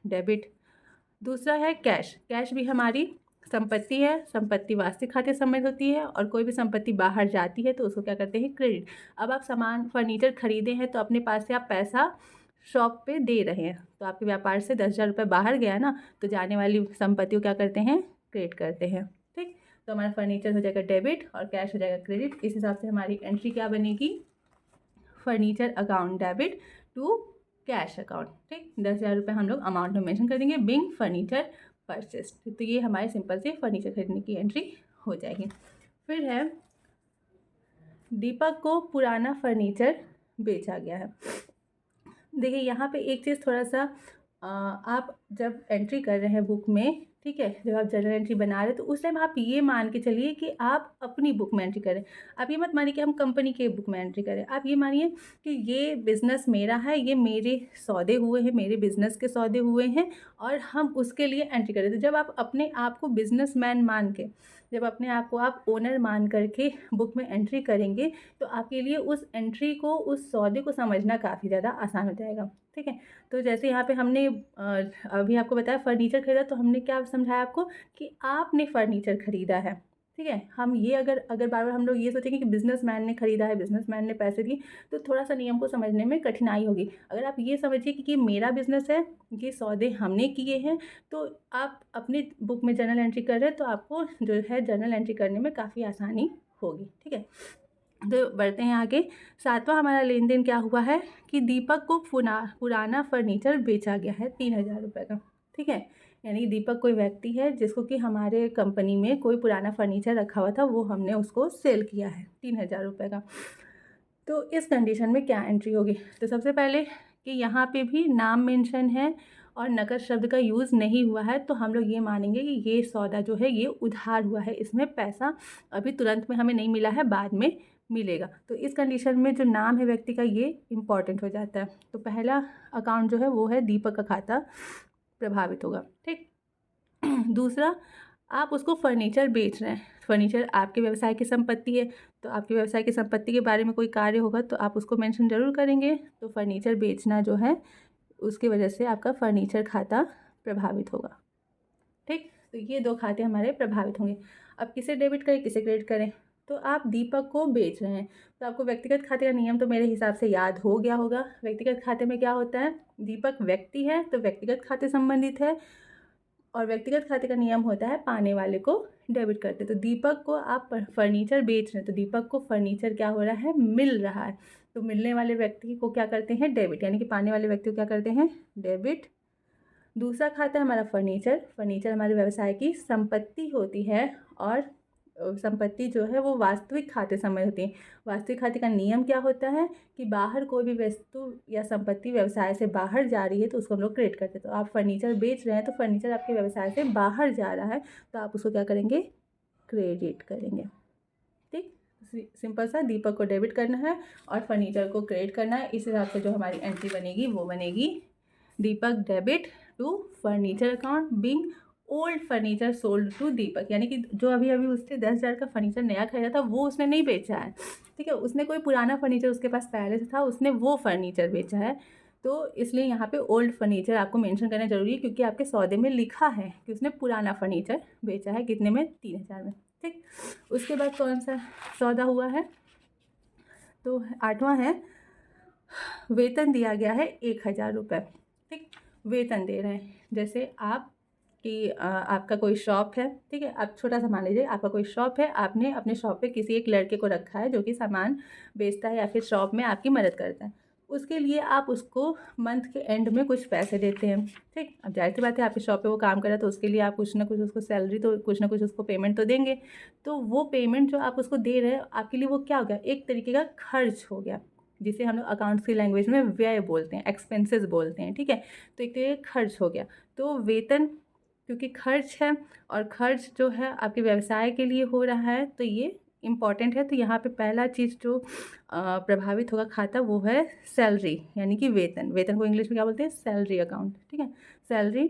डेबिट। दूसरा है कैश, कैश भी हमारी संपत्ति है, संपत्ति वास्तविक खाते से संबंधित होती है, और कोई भी संपत्ति बाहर जाती है तो उसको क्या करते हैं, क्रेडिट। अब आप सामान फर्नीचर खरीदे हैं तो अपने पास से आप पैसा शॉप पे दे रहे हैं, तो आपके व्यापार से 10,000 रुपये बाहर गया ना, तो जाने वाली संपत्ति को क्या करते हैं, क्रेडिट करते हैं। ठीक, तो हमारा फर्नीचर हो जाएगा डेबिट और कैश हो जाएगा क्रेडिट। इस हिसाब से हमारी एंट्री क्या बनेगी, furniture account debit to cash account. ठीक, 10,000 रुपये हम लोग अमाउंट में मेंशन कर देंगे। बिंग फर्नीचर परचेस, तो ये हमारे सिंपल से फर्नीचर खरीदने की एंट्री हो जाएगी। फिर है दीपक को पुराना फर्नीचर बेचा गया है। देखिए यहाँ पे एक चीज़ थोड़ा सा आप जब एंट्री कर रहे हैं बुक में, ठीक है, जब आप जर्नल एंट्री बना रहे हैं तो उस टाइम आप ये मान के चलिए कि आप अपनी बुक में एंट्री करें। आप ये मत मानिए कि हम कंपनी के बुक में एंट्री करें। आप ये मानिए कि ये बिज़नेस मेरा है, ये मेरे सौदे हुए हैं, मेरे बिज़नेस के सौदे हुए हैं और हम उसके लिए एंट्री करें। तो जब आप अपने आप को बिजनेसमैन मान के, जब अपने आप को आप ओनर मान करके बुक में एंट्री करेंगे तो आपके लिए उस एंट्री को, उस सौदे को समझना काफ़ी ज़्यादा आसान हो जाएगा। ठीक है, तो जैसे यहाँ पे हमने अभी आपको बताया फर्नीचर खरीदा, तो हमने क्या समझाया आपको कि आपने फर्नीचर खरीदा है। ठीक है, हम ये अगर बार बार हम लोग ये सोचेंगे कि बिजनेसमैन ने खरीदा है, बिजनेसमैन ने पैसे दिए, तो थोड़ा सा नियम को समझने में कठिनाई होगी। अगर आप ये समझिए कि मेरा बिजनेस है, ये सौदे हमने किए हैं, तो आप अपनी बुक में जर्नल एंट्री कर रहे हैं तो आपको जो है जर्नल एंट्री करने में काफ़ी आसानी होगी। ठीक है, तो बढ़ते हैं आगे। 7वां हमारा लेन देन क्या हुआ है कि दीपक को पुराना फर्नीचर बेचा गया है 3,000 रुपये का। ठीक है, यानी दीपक कोई व्यक्ति है जिसको कि हमारे कंपनी में कोई पुराना फर्नीचर रखा हुआ था, वो हमने उसको सेल किया है 3,000 रुपये का। तो इस कंडीशन में क्या एंट्री होगी? तो सबसे पहले कि यहाँ पे भी नाम मेंशन है और नकद शब्द का यूज़ नहीं हुआ है, तो हम लोग ये मानेंगे कि ये सौदा जो है ये उधार हुआ है, इसमें पैसा अभी तुरंत में हमें नहीं मिला है, बाद में मिलेगा। तो इस कंडीशन में जो नाम है व्यक्ति का ये इम्पॉर्टेंट हो जाता है। तो पहला अकाउंट जो है वो है दीपक का खाता प्रभावित होगा। ठीक, दूसरा, आप उसको फर्नीचर बेच रहे हैं, फर्नीचर आपके व्यवसाय की संपत्ति है, तो आपके व्यवसाय की संपत्ति के बारे में कोई कार्य होगा तो आप उसको मेंशन ज़रूर करेंगे। तो फर्नीचर बेचना जो है उसकी वजह से आपका फर्नीचर खाता प्रभावित होगा। ठीक, तो ये 2 खाते हमारे प्रभावित होंगे। अब किसे डेबिट करें, किसे क्रेडिट करें? तो आप दीपक को बेच रहे हैं, तो आपको व्यक्तिगत खाते का नियम तो मेरे हिसाब से याद हो गया होगा। व्यक्तिगत खाते में क्या होता है, दीपक व्यक्ति है तो व्यक्तिगत खाते संबंधित है, और व्यक्तिगत खाते का नियम होता है पाने वाले को डेबिट करते। तो दीपक को आप फर्नीचर बेच रहे हैं, तो दीपक को फर्नीचर क्या हो रहा है, मिल रहा है, तो मिलने वाले व्यक्ति को क्या करते हैं, डेबिट, यानी कि पाने वाले व्यक्ति को क्या करते हैं, डेबिट। दूसरा खाता है हमारा फर्नीचर। फर्नीचर हमारे व्यवसाय की संपत्ति होती है, और संपत्ति जो है वो वास्तविक खाते संबंधित होती है। वास्तविक खाते का नियम क्या होता है कि बाहर कोई भी वस्तु या संपत्ति व्यवसाय से बाहर जा रही है तो उसको हम लोग क्रेडिट करते हैं। तो आप फर्नीचर बेच रहे हैं तो फर्नीचर आपके व्यवसाय से बाहर जा रहा है, तो आप उसको क्या करेंगे, क्रेडिट करेंगे। ठीक, सिंपल सा, दीपक को डेबिट करना है और फर्नीचर को क्रेडिट करना है। इस हिसाब से जो हमारी एंट्री बनेगी वो बनेगी Deepak debit to furniture account being old furniture sold to Deepak, यानी कि जो अभी उसने 10,000 का फर्नीचर नया खरीदा था वो उसने नहीं बेचा है। ठीक है, उसने कोई पुराना फर्नीचर उसके पास पहले से था, उसने वो फर्नीचर बेचा है। तो इसलिए यहाँ पे ओल्ड फर्नीचर आपको मेंशन करना जरूरी है, क्योंकि आपके सौदे में लिखा है कि उसने पुराना फर्नीचर बेचा है। कितने में, 3,000 में। ठीक, उसके बाद कौन सा सौदा हुआ है, तो 8वां है वेतन दिया गया है 1,000 रुपये। ठीक, वेतन दे रहे हैं, जैसे आप कि आपका कोई शॉप है, ठीक है, आप छोटा सा मान लीजिए आपका कोई शॉप है, आपने अपने शॉप पे किसी एक लड़के को रखा है जो कि सामान बेचता है या फिर शॉप में आपकी मदद करता है। उसके लिए आप उसको मंथ के एंड में कुछ पैसे देते हैं। ठीक, अब जाहिर सी बात है आपकी शॉप पे वो काम कर रहा है तो उसके लिए आप कुछ ना कुछ उसको सैलरी, तो कुछ ना कुछ उसको पेमेंट तो देंगे। तो वो पेमेंट जो आप उसको दे रहे हैं आपके लिए वो क्या हो गया, एक तरीके का खर्च हो गया, जिसे हम लोग अकाउंट्स की लैंग्वेज में व्यय बोलते हैं, एक्सपेंसेस बोलते हैं। ठीक है, तो एक तरीके का खर्च हो गया। तो वेतन क्योंकि खर्च है और खर्च जो है आपके व्यवसाय के लिए हो रहा है, तो ये इम्पॉर्टेंट है। तो यहाँ पे पहला चीज़ जो प्रभावित होगा खाता वो है सैलरी, यानी कि वेतन। वेतन को इंग्लिश में क्या बोलते हैं, सैलरी अकाउंट। ठीक है, सैलरी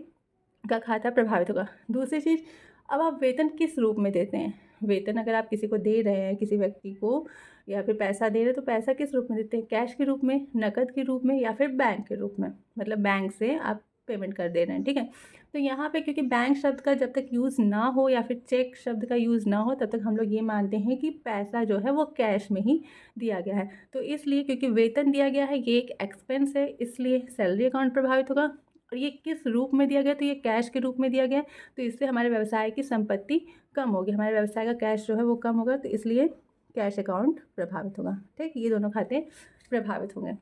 का खाता प्रभावित होगा। दूसरी चीज़, अब आप वेतन किस रूप में देते हैं, वेतन अगर आप किसी को दे रहे हैं, किसी व्यक्ति को, या फिर पैसा दे रहे हैं, तो पैसा किस रूप में देते हैं, कैश के रूप में, नकद के रूप में, या फिर बैंक के रूप में, मतलब बैंक से आप पेमेंट कर दे रहे हैं। ठीक है, तो यहाँ पे क्योंकि बैंक शब्द का जब तक यूज़ ना हो या फिर चेक शब्द का यूज़ ना हो तब तक हम लोग ये मानते हैं कि पैसा जो है वो कैश में ही दिया गया है। तो इसलिए क्योंकि वेतन दिया गया है, ये एक एक्सपेंस है, इसलिए सैलरी अकाउंट प्रभावित होगा। और ये किस रूप में दिया गया, तो ये कैश के रूप में दिया गया, तो इससे हमारे व्यवसाय की संपत्ति कम होगी, हमारे व्यवसाय का कैश जो है वो कम होगा, तो इसलिए कैश अकाउंट प्रभावित होगा। ठीक, ये दोनों खाते प्रभावित होंगे।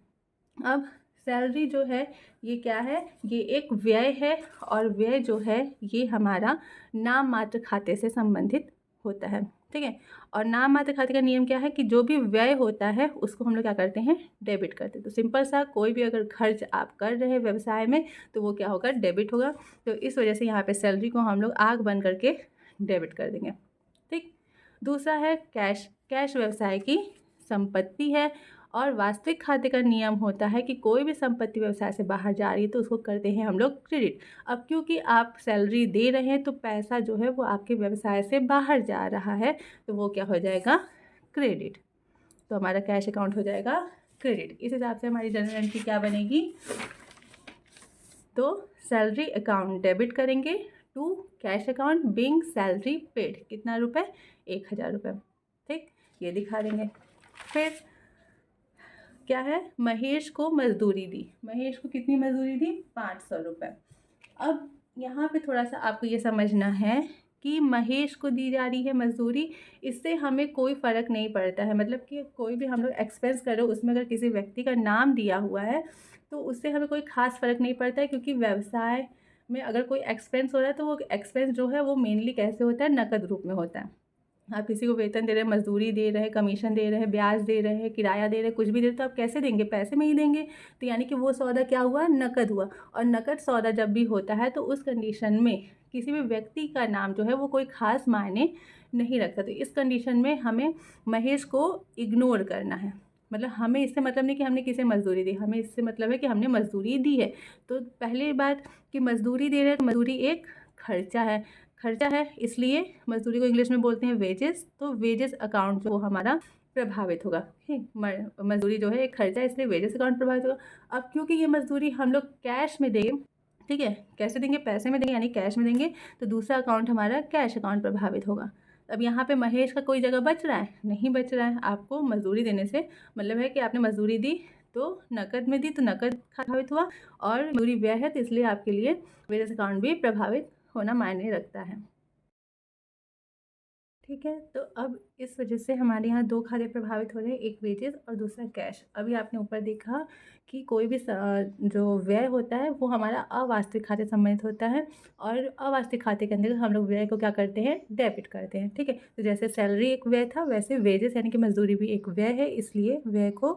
अब सैलरी जो है ये क्या है, ये एक व्यय है, और व्यय जो है ये हमारा नाम मात्र खाते से संबंधित होता है, ठीक है। और नाम मात्र खाते का नियम क्या है कि जो भी व्यय होता है उसको हम लोग क्या करते हैं, डेबिट करते हैं। तो सिंपल सा, कोई भी अगर खर्च आप कर रहे हैं व्यवसाय में तो वो क्या होगा, डेबिट होगा। तो इस वजह से यहाँ पे सैलरी को हम लोग आग बंद करके डेबिट कर देंगे, ठीक। दूसरा है कैश। कैश व्यवसाय की संपत्ति है, और वास्तविक खाते का नियम होता है कि कोई भी संपत्ति व्यवसाय से बाहर जा रही है तो उसको करते हैं हम लोग क्रेडिट। अब क्योंकि आप सैलरी दे रहे हैं तो पैसा जो है वो आपके व्यवसाय से बाहर जा रहा है, तो वो क्या हो जाएगा, क्रेडिट। तो हमारा कैश अकाउंट हो जाएगा क्रेडिट। इस हिसाब से हमारी जर्नल एंट्री क्या बनेगी, तो सैलरी अकाउंट डेबिट करेंगे to cash account being salary paid, कितना रुपए, 1000 रुपये, ठीक, ये दिखा देंगे। फिर क्या है, महेश को मजदूरी दी। महेश को कितनी मजदूरी दी, 500 रुपये। अब यहाँ पे थोड़ा सा आपको ये समझना है कि महेश को दी जा रही है मजदूरी, इससे हमें कोई फ़र्क नहीं पड़ता है। मतलब कि कोई भी हम लोग एक्सपेंस करो, उसमें अगर किसी व्यक्ति का नाम दिया हुआ है तो उससे हमें कोई ख़ास फ़र्क नहीं पड़ता है, क्योंकि व्यवसाय में अगर कोई एक्सपेंस हो रहा है तो वो एक्सपेंस जो है वो मेनली कैसे होता है, नकद रूप में होता है। आप किसी को वेतन दे रहे हैं, मजदूरी दे रहे हैं, कमीशन दे रहे हैं, ब्याज दे रहे हैं, किराया दे रहे हैं, कुछ भी दे रहे हैं, तो आप कैसे देंगे, पैसे में ही देंगे। तो यानी कि वो सौदा क्या हुआ, नकद हुआ। और नकद सौदा जब भी होता है तो उस कंडीशन में किसी भी व्यक्ति का नाम जो है वो कोई ख़ास मायने नहीं रखता। तो इस कंडीशन में हमें महेश को इग्नोर करना है। मतलब हमें इससे मतलब नहीं कि हमने किसे मजदूरी दी, हमें इससे मतलब है कि हमने मजदूरी दी है। तो पहली बात कि मजदूरी दे रहे हैं तो मजदूरी एक खर्चा है, खर्चा है, इसलिए मजदूरी को इंग्लिश में बोलते हैं वेजेस। तो वेजेस अकाउंट जो हमारा प्रभावित होगा, ठीक। मजदूरी जो है एक खर्चा है, इसलिए वेजेस अकाउंट प्रभावित होगा। अब क्योंकि ये मजदूरी हम लोग कैश में देंगे, ठीक है, कैसे देंगे, पैसे में देंगे यानी कैश में देंगे, तो दूसरा अकाउंट हमारा कैश अकाउंट प्रभावित होगा। अब यहाँ पे महेश का कोई जगह बच रहा है, नहीं बच रहा है। आपको मजदूरी देने से मतलब है कि आपने मजदूरी दी तो नकद में दी तो नकद प्रभावित हुआ, और मजदूरी व्यय है तो इसलिए आपके लिए वेजेस अकाउंट भी प्रभावित होना मायने रखता है, ठीक है। तो अब इस वजह से हमारे यहाँ दो खाते प्रभावित हो रहे हैं, एक वेजेस और दूसरा कैश। अभी आपने ऊपर देखा कि कोई भी जो व्यय होता है वो हमारा अवास्तविक खाते संबंधित होता है, और अवास्तविक खाते के अंदर हम लोग व्यय को क्या करते हैं, डेबिट करते हैं, ठीक है। तो जैसे सैलरी एक व्यय था, वैसे वेजेस यानी कि मजदूरी भी एक व्यय है, इसलिए व्यय को,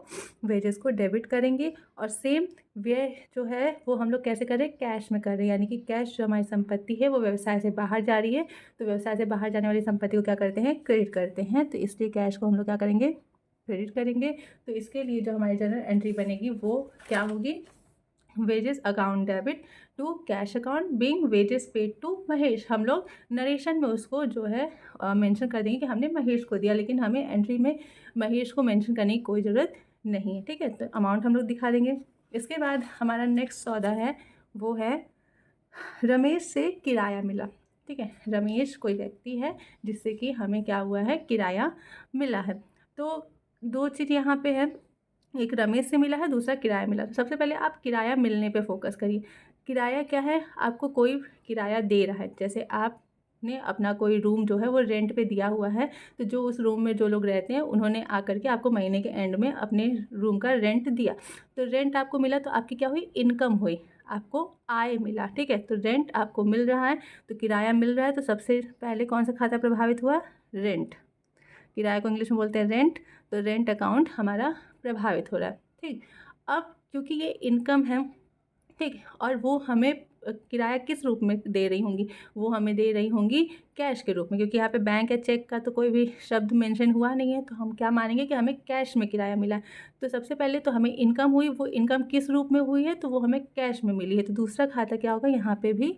वेजेस को डेबिट करेंगे। और सेम व्यय जो है वो हम लोग कैसे करें, कैश में कर रहे हैं, यानी कि कैश जो हमारी संपत्ति है वो व्यवसाय से बाहर जा रही है, तो व्यवसाय से बाहर जाने वाली संपत्ति को क्या करते हैं, क्रेडिट करते हैं। तो इसलिए कैश को हम लोग क्या करेंगे, क्रेडिट करेंगे। तो इसके लिए जो हमारी जर्नल एंट्री बनेगी वो क्या होगी, wages account debit to cash account being wages paid to Mahesh. हम लोग नरेशन में उसको जो है मेंशन कर देंगे कि हमने महेश को दिया, लेकिन हमें एंट्री में महेश को मेंशन करने की कोई ज़रूरत नहीं है, ठीक है। तो अमाउंट हम लोग दिखा देंगे। इसके बाद हमारा नेक्स्ट सौदा है वो है रमेश से किराया मिला, ठीक है। रमेश कोई व्यक्ति है जिससे कि हमें क्या हुआ है, किराया मिला है। तो दो चीज़ यहाँ पे है, एक रमेश से मिला है, दूसरा किराया मिला। तो सबसे पहले आप किराया मिलने पे फोकस करिए। किराया क्या है, आपको कोई किराया दे रहा है, जैसे आपने अपना कोई रूम जो है वो रेंट पे दिया हुआ है, तो जो उस रूम में जो लोग रहते हैं उन्होंने आकर के आपको महीने के एंड में अपने रूम का रेंट दिया, तो रेंट आपको मिला, तो आपकी क्या हुई, इनकम हुई, आपको आय मिला, ठीक है। तो रेंट आपको मिल रहा है, तो किराया मिल रहा है, तो सबसे पहले कौन सा खाता प्रभावित हुआ, रेंट। किराए को इंग्लिश में बोलते हैं रेंट, तो रेंट अकाउंट हमारा प्रभावित हो रहा है, ठीक। अब क्योंकि ये इनकम है, ठीक, और वो हमें किराया किस रूप में दे रही होंगी, वो हमें दे रही होंगी कैश के रूप में, क्योंकि यहाँ पे बैंक या चेक का तो कोई भी शब्द मेंशन हुआ नहीं है, तो हम क्या मानेंगे कि हमें कैश में किराया मिला है। तो सबसे पहले तो हमें इनकम हुई, वो इनकम किस रूप में हुई है, तो वो हमें कैश में मिली है। तो दूसरा खाता क्या होगा, यहाँ पे भी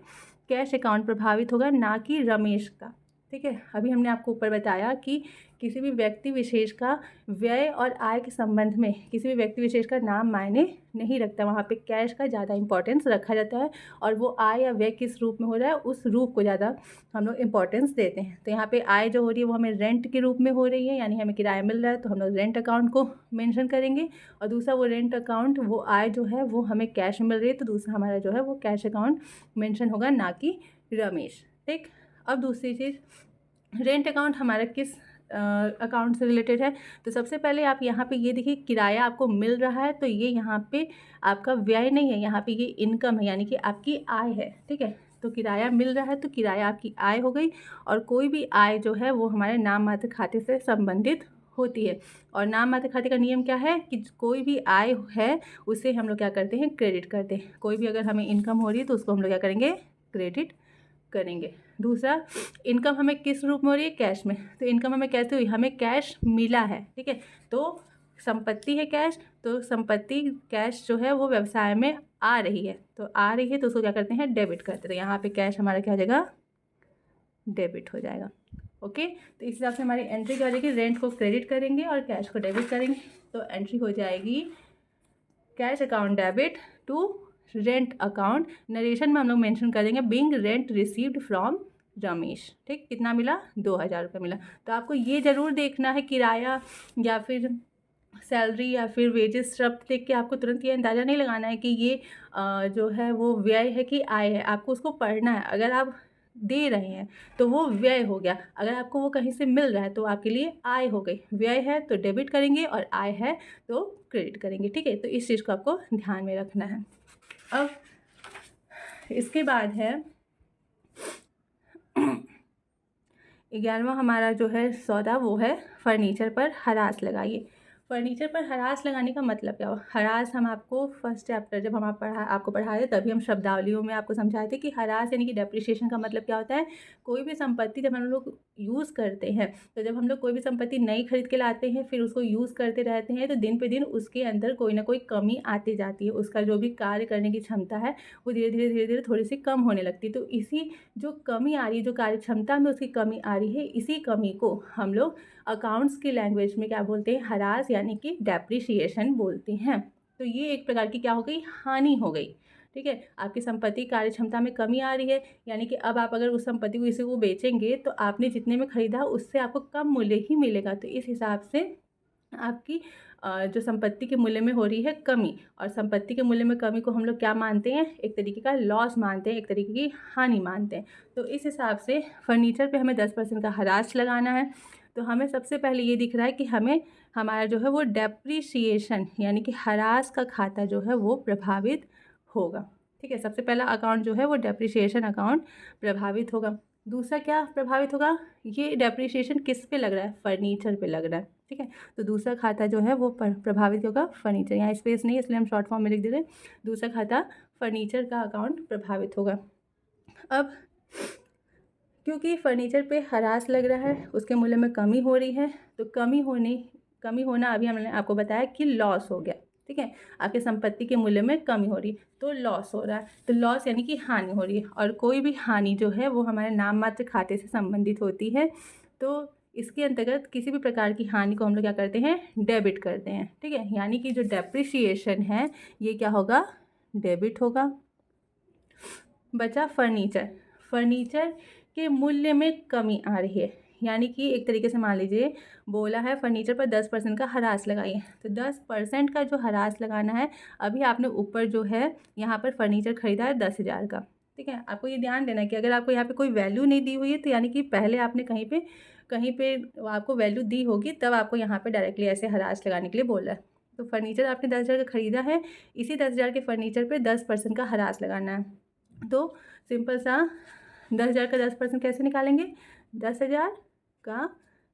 कैश अकाउंट प्रभावित होगा, ना कि रमेश का, ठीक है। अभी हमने आपको ऊपर बताया कि किसी भी व्यक्ति विशेष का व्यय और आय के संबंध में किसी भी व्यक्ति विशेष का नाम मायने नहीं रखता, वहाँ पे कैश का ज़्यादा इंपॉर्टेंस रखा जाता है, और वो आय या व्यय किस रूप में हो रहा है उस रूप को ज़्यादा हम लोग इंपॉर्टेंस देते हैं। तो यहाँ पे आय जो हो रही है वो हमें रेंट के रूप में हो रही है, यानी हमें किराया मिल रहा है, तो हम लोग रेंट अकाउंट को मेंशन करेंगे। और दूसरा वो रेंट अकाउंट, वो आय जो है वो हमें कैश में मिल रही है, तो दूसरा हमारा जो है वो कैश अकाउंट मेंशन होगा, ना कि रमेश, ठीक। अब दूसरी चीज़, रेंट अकाउंट हमारा किस अकाउंट से रिलेटेड है। तो सबसे पहले आप यहाँ पे ये देखिए, किराया आपको मिल रहा है, तो ये यहाँ पे आपका व्यय नहीं है, यहाँ पे ये इनकम है, यानी कि आपकी आय है। ठीक है, तो किराया मिल रहा है तो किराया आपकी आय हो गई। और कोई भी आय जो है वो हमारे नाम मात्र खाते से संबंधित होती है। और नाम मात्र खाते का नियम क्या है कि कोई भी आय है उसे हम लोग क्या करते हैं, क्रेडिट करते हैं। कोई भी अगर हमें इनकम हो रही है तो उसको हम लोग क्या करेंगे, क्रेडिट करेंगे। दूसरा, इनकम हमें किस रूप में हो रही है, कैश में। तो इनकम हमें कैसे हुई, हमें कैश मिला है। ठीक है, तो संपत्ति है कैश, तो संपत्ति कैश जो है वो व्यवसाय में आ रही है, तो आ रही है तो उसको क्या करते हैं, डेबिट करते हैं। तो यहाँ पे कैश हमारा क्या हो जाएगा, डेबिट हो जाएगा। ओके, तो इस हिसाब से हमारी एंट्री क्या हो जाएगी, रेंट को क्रेडिट करेंगे और कैश को डेबिट करेंगे। तो एंट्री हो जाएगी cash account debit to rent account. Narration में हम लोग मेंशन कर देंगे being rent received from Ramesh. ठीक, कितना मिला, 2000 रुपये मिला। तो आपको ये ज़रूर देखना है, किराया या फिर सैलरी या फिर वेजेस शब्द देख के आपको तुरंत ये अंदाज़ा नहीं लगाना है कि ये जो है वो व्यय है कि आय है। आपको उसको पढ़ना है। अगर आप दे रहे हैं तो वो व्यय हो गया, अगर आपको वो कहीं से मिल रहा है तो आपके लिए आय हो गई। व्यय है तो डेबिट करेंगे और आय है तो क्रेडिट करेंगे। ठीक है, तो इस चीज़ को आपको ध्यान में रखना है। अब इसके बाद है 11वां हमारा जो है सौदा, वो है फर्नीचर पर हरास लगाइए। फर्नीचर पर हरास लगाने का मतलब क्या हुआ, हरास हम आपको फर्स्ट चैप्टर जब हम आपको पढ़ाए थे तभी हम शब्दावलियों में आपको समझाए थे कि हरास यानी कि डेप्रिसिएशन का मतलब क्या होता है। कोई भी संपत्ति जब हम लोग यूज़ करते हैं, तो जब हम लोग कोई भी संपत्ति नई खरीद के लाते हैं फिर उसको यूज़ करते रहते हैं, तो दिन पे दिन उसके अंदर कोई ना कोई कमी आती जाती है। उसका जो भी कार्य करने की क्षमता है वो धीरे धीरे थोड़ी सी कम होने लगती है। तो इसी जो कमी आ रही है, जो कार्य क्षमता में उसकी कमी आ रही है, इसी कमी को हम लोग अकाउंट्स की लैंग्वेज में क्या बोलते हैं, हरास यानी कि डेप्रिसिएशन बोलते हैं। तो ये एक प्रकार की क्या हो गई, हानि हो गई। ठीक है, आपकी संपत्ति कार्य क्षमता में कमी आ रही है, यानी कि अब आप अगर उस संपत्ति को किसी को बेचेंगे तो आपने जितने में खरीदा उससे आपको कम मूल्य ही मिलेगा। तो इस हिसाब से आपकी जो संपत्ति के मूल्य में हो रही है कमी, और संपत्ति के मूल्य में कमी को हम लोग क्या मानते हैं, एक तरीके का लॉस मानते हैं, एक तरीके की हानि मानते हैं। तो इस हिसाब से फर्नीचर पे हमें 10% का हरास लगाना है। तो हमें सबसे पहले ये दिख रहा है कि हमें हमारा जो है वो डेप्रिसिएशन यानी कि हरास का खाता जो है वो प्रभावित होगा। ठीक है, सबसे पहला अकाउंट जो है वो डेप्रिसिएशन अकाउंट प्रभावित होगा। दूसरा क्या प्रभावित होगा, ये डेप्रिसिएशन किस पे लग रहा है, फर्नीचर पे लग रहा है। ठीक है, तो दूसरा खाता जो है वो प्रभावित होगा फर्नीचर। यहाँ स्पेस नहीं है इसलिए हम शॉर्ट फॉर्म में लिख दे रहे हैं, दूसरा खाता फर्नीचर का अकाउंट प्रभावित होगा। अब क्योंकि फर्नीचर पे हरास लग रहा है, उसके मूल्य में कमी हो रही है, तो कमी होना अभी हमने आपको बताया कि लॉस हो गया। ठीक है, आपके संपत्ति के मूल्य में कमी हो रही है तो लॉस हो रहा है। तो लॉस यानी कि हानि हो रही है, और कोई भी हानि जो है वो हमारे नाम मात्र खाते से संबंधित होती है। तो इसके अंतर्गत किसी भी प्रकार की हानि को हम लोग क्या करते हैं, डेबिट करते हैं। ठीक है, यानी कि जो डेप्रिसिएशन है ये क्या होगा, डेबिट होगा। बचा फर्नीचर। फर्नीचर के मूल्य में कमी आ रही है, यानी कि एक तरीके से मान लीजिए बोला है फर्नीचर पर 10% का हरास लगाइए, तो 10% का जो हरास लगाना है, अभी आपने ऊपर जो है यहाँ पर फर्नीचर खरीदा है 10,000 का। ठीक है, आपको ये ध्यान देना है कि अगर आपको यहाँ पे कोई वैल्यू नहीं दी हुई है तो यानी कि पहले आपने कहीं पे आपको वैल्यू दी होगी, तब आपको यहाँ पर डायरेक्टली ऐसे हरास लगाने के लिए बोला है। तो फर्नीचर आपने 10,000 का खरीदा है, इसी 10,000 के फर्नीचर पर 10% का हरास लगाना है। तो सिंपल सा 10,000 का 10% कैसे निकालेंगे, 10,000 का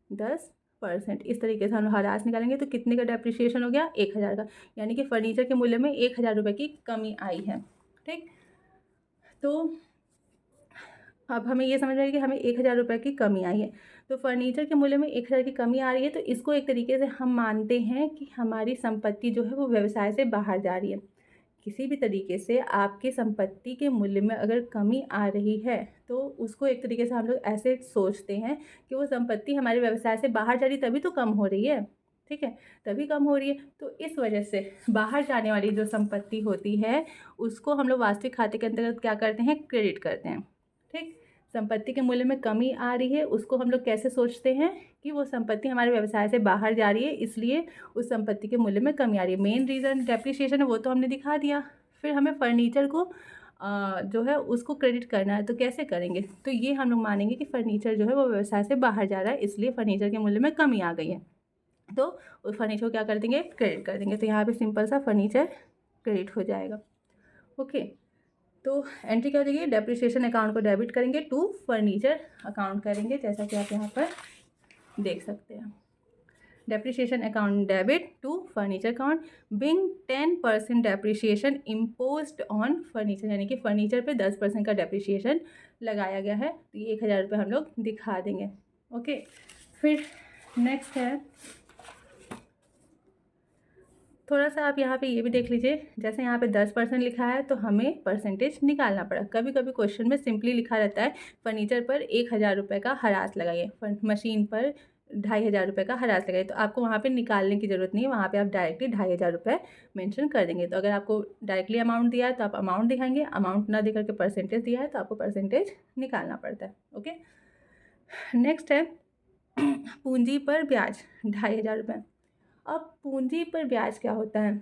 10%, इस तरीके से हम हरास निकालेंगे। तो कितने का डेप्रिसिएशन हो गया, 1,000 का, यानी कि फर्नीचर के मूल्य में 1,000 रुपये की कमी आई है। ठीक, तो अब हमें ये समझना है कि हमें 1,000 रुपये की कमी आई है। तो फर्नीचर के मूल्य में 1,000 की कमी आ रही है, तो इसको एक तरीके से हम मानते हैं कि हमारी संपत्ति जो है वो व्यवसाय से बाहर जा रही है। किसी भी तरीके से आपकी संपत्ति के मूल्य में अगर कमी आ रही है तो उसको एक तरीके से हम लोग ऐसे सोचते हैं कि वो संपत्ति हमारे व्यवसाय से बाहर जा रही, तभी तो कम हो रही है। ठीक है, तभी कम हो रही है। तो इस वजह से बाहर जाने वाली जो संपत्ति होती है उसको हम लोग वास्तविक खाते के अंतर्गत क्या करते हैं, क्रेडिट करते हैं। ठीक, संपत्ति के मूल्य में कमी आ रही है उसको हम लोग कैसे सोचते हैं कि वो संपत्ति हमारे व्यवसाय से बाहर जा रही है, इसलिए उस संपत्ति के मूल्य में कमी आ रही है। मेन रीज़न डेप्रिसिएशन है वो तो हमने दिखा दिया। फिर हमें फर्नीचर को जो है उसको क्रेडिट करना है, तो कैसे करेंगे? तो ये हम लोग मानेंगे कि फर्नीचर जो है वो व्यवसाय से बाहर जा रहा है, इसलिए फर्नीचर के मूल्य में कमी आ गई है, तो उस फर्नीचर को क्या कर देंगे? क्रेडिट कर देंगे। तो यहाँ पे सिंपल सा फर्नीचर क्रेडिट हो जाएगा। ओके, तो एंट्री क्या हो जाएगी? डेप्रिसिएशन अकाउंट को डेबिट करेंगे टू फर्नीचर अकाउंट करेंगे, जैसा कि आप यहाँ पर देख सकते हैं। Depreciation account debit to furniture account, being 10% depreciation imposed on furniture, यानी कि फर्नीचर पे 10% का डेप्रिसिएशन लगाया गया है, तो ये 1000 रुपये हम लोग दिखा देंगे। ओके, फिर नेक्स्ट है, थोड़ा सा आप यहाँ पे ये भी देख लीजिए, जैसे यहाँ पे 10% लिखा है तो हमें परसेंटेज निकालना पड़ा। कभी कभी क्वेश्चन में सिंपली लिखा रहता है फर्नीचर पर 1000 रुपये का हरास लगाइए, मशीन पर 2500 रुपये का हरास लगाइए, तो आपको वहाँ पे निकालने की ज़रूरत नहीं है, वहाँ पे आप डायरेक्टली 2500 रुपये मेंशन कर देंगे। तो अगर आपको डायरेक्टली अमाउंट दिया है तो आप अमाउंट दिखाएंगे, अमाउंट ना देकर के परसेंटेज दिया है तो आपको परसेंटेज निकालना पड़ता है। ओके, नेक्स्ट है पूंजी पर ब्याज 2500 रुपये। अब पूंजी पर ब्याज क्या होता है?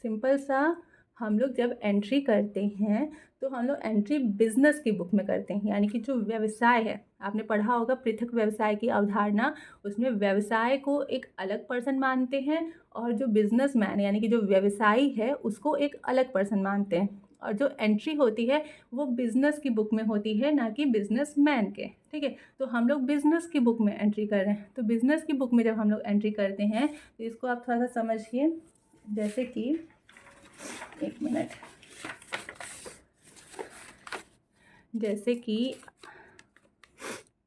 सिंपल सा, हम लोग जब एंट्री करते हैं तो हम लोग एंट्री बिजनेस की बुक में करते हैं, यानी कि जो व्यवसाय है, आपने पढ़ा होगा पृथक व्यवसाय की अवधारणा, उसमें व्यवसाय को एक अलग पर्सन मानते हैं और जो बिजनेसमैन यानी कि जो व्यवसायी है उसको एक अलग पर्सन मानते हैं, और जो एंट्री होती है वो बिजनेस की बुक में होती है, ना कि बिजनेसमैन के। ठीक है, तो हम लोग बिजनेस की बुक में एंट्री कर रहे हैं। तो बिजनेस की बुक में जब हम लोग एंट्री करते हैं तो इसको आप थोड़ा सा समझिए, जैसे कि एक मिनट, जैसे कि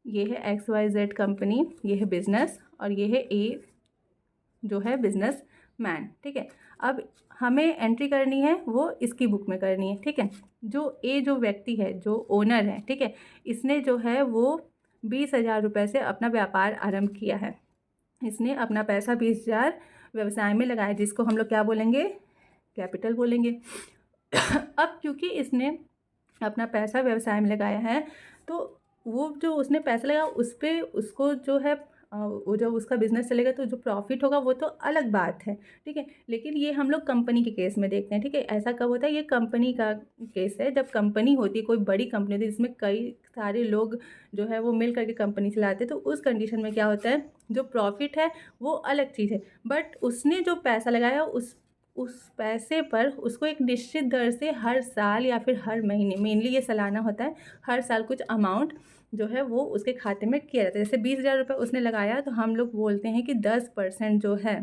ये है XYZ कंपनी, ये है बिजनेस, और ये है A जो है बिजनेस मैन। ठीक है, अब हमें एंट्री करनी है वो इसकी बुक में करनी है। ठीक है, जो जो व्यक्ति है, जो ओनर है, ठीक है, इसने जो है वो 20,000 रुपये से अपना व्यापार आरंभ किया है। इसने अपना पैसा 20,000 व्यवसाय में लगाया, जिसको हम लोग क्या बोलेंगे? कैपिटल बोलेंगे। अब क्योंकि इसने अपना पैसा व्यवसाय में लगाया है, तो वो जो उसने पैसा लगाया उस पर उसको जो है वो जब उसका बिजनेस चलेगा तो जो प्रॉफिट होगा वो तो अलग बात है। ठीक है, लेकिन ये हम लोग कंपनी के केस में देखते हैं। ठीक है, ऐसा कब होता है? ये कंपनी का केस है, जब कंपनी होती है, कोई बड़ी कंपनी होती है जिसमें कई सारे लोग जो है वो मिल करके कंपनी चलाते हैं, तो उस कंडीशन में क्या होता है, जो प्रॉफिट है वो अलग चीज़ है, बट उसने जो पैसा लगाया उस पैसे पर उसको एक निश्चित दर से हर साल या फिर हर महीने, मेनली ये सालाना होता है, हर साल कुछ अमाउंट जो है वो उसके खाते में किया जाता है। जैसे 20,000 रुपये उसने लगाया, तो हम लोग बोलते हैं कि 10% जो है,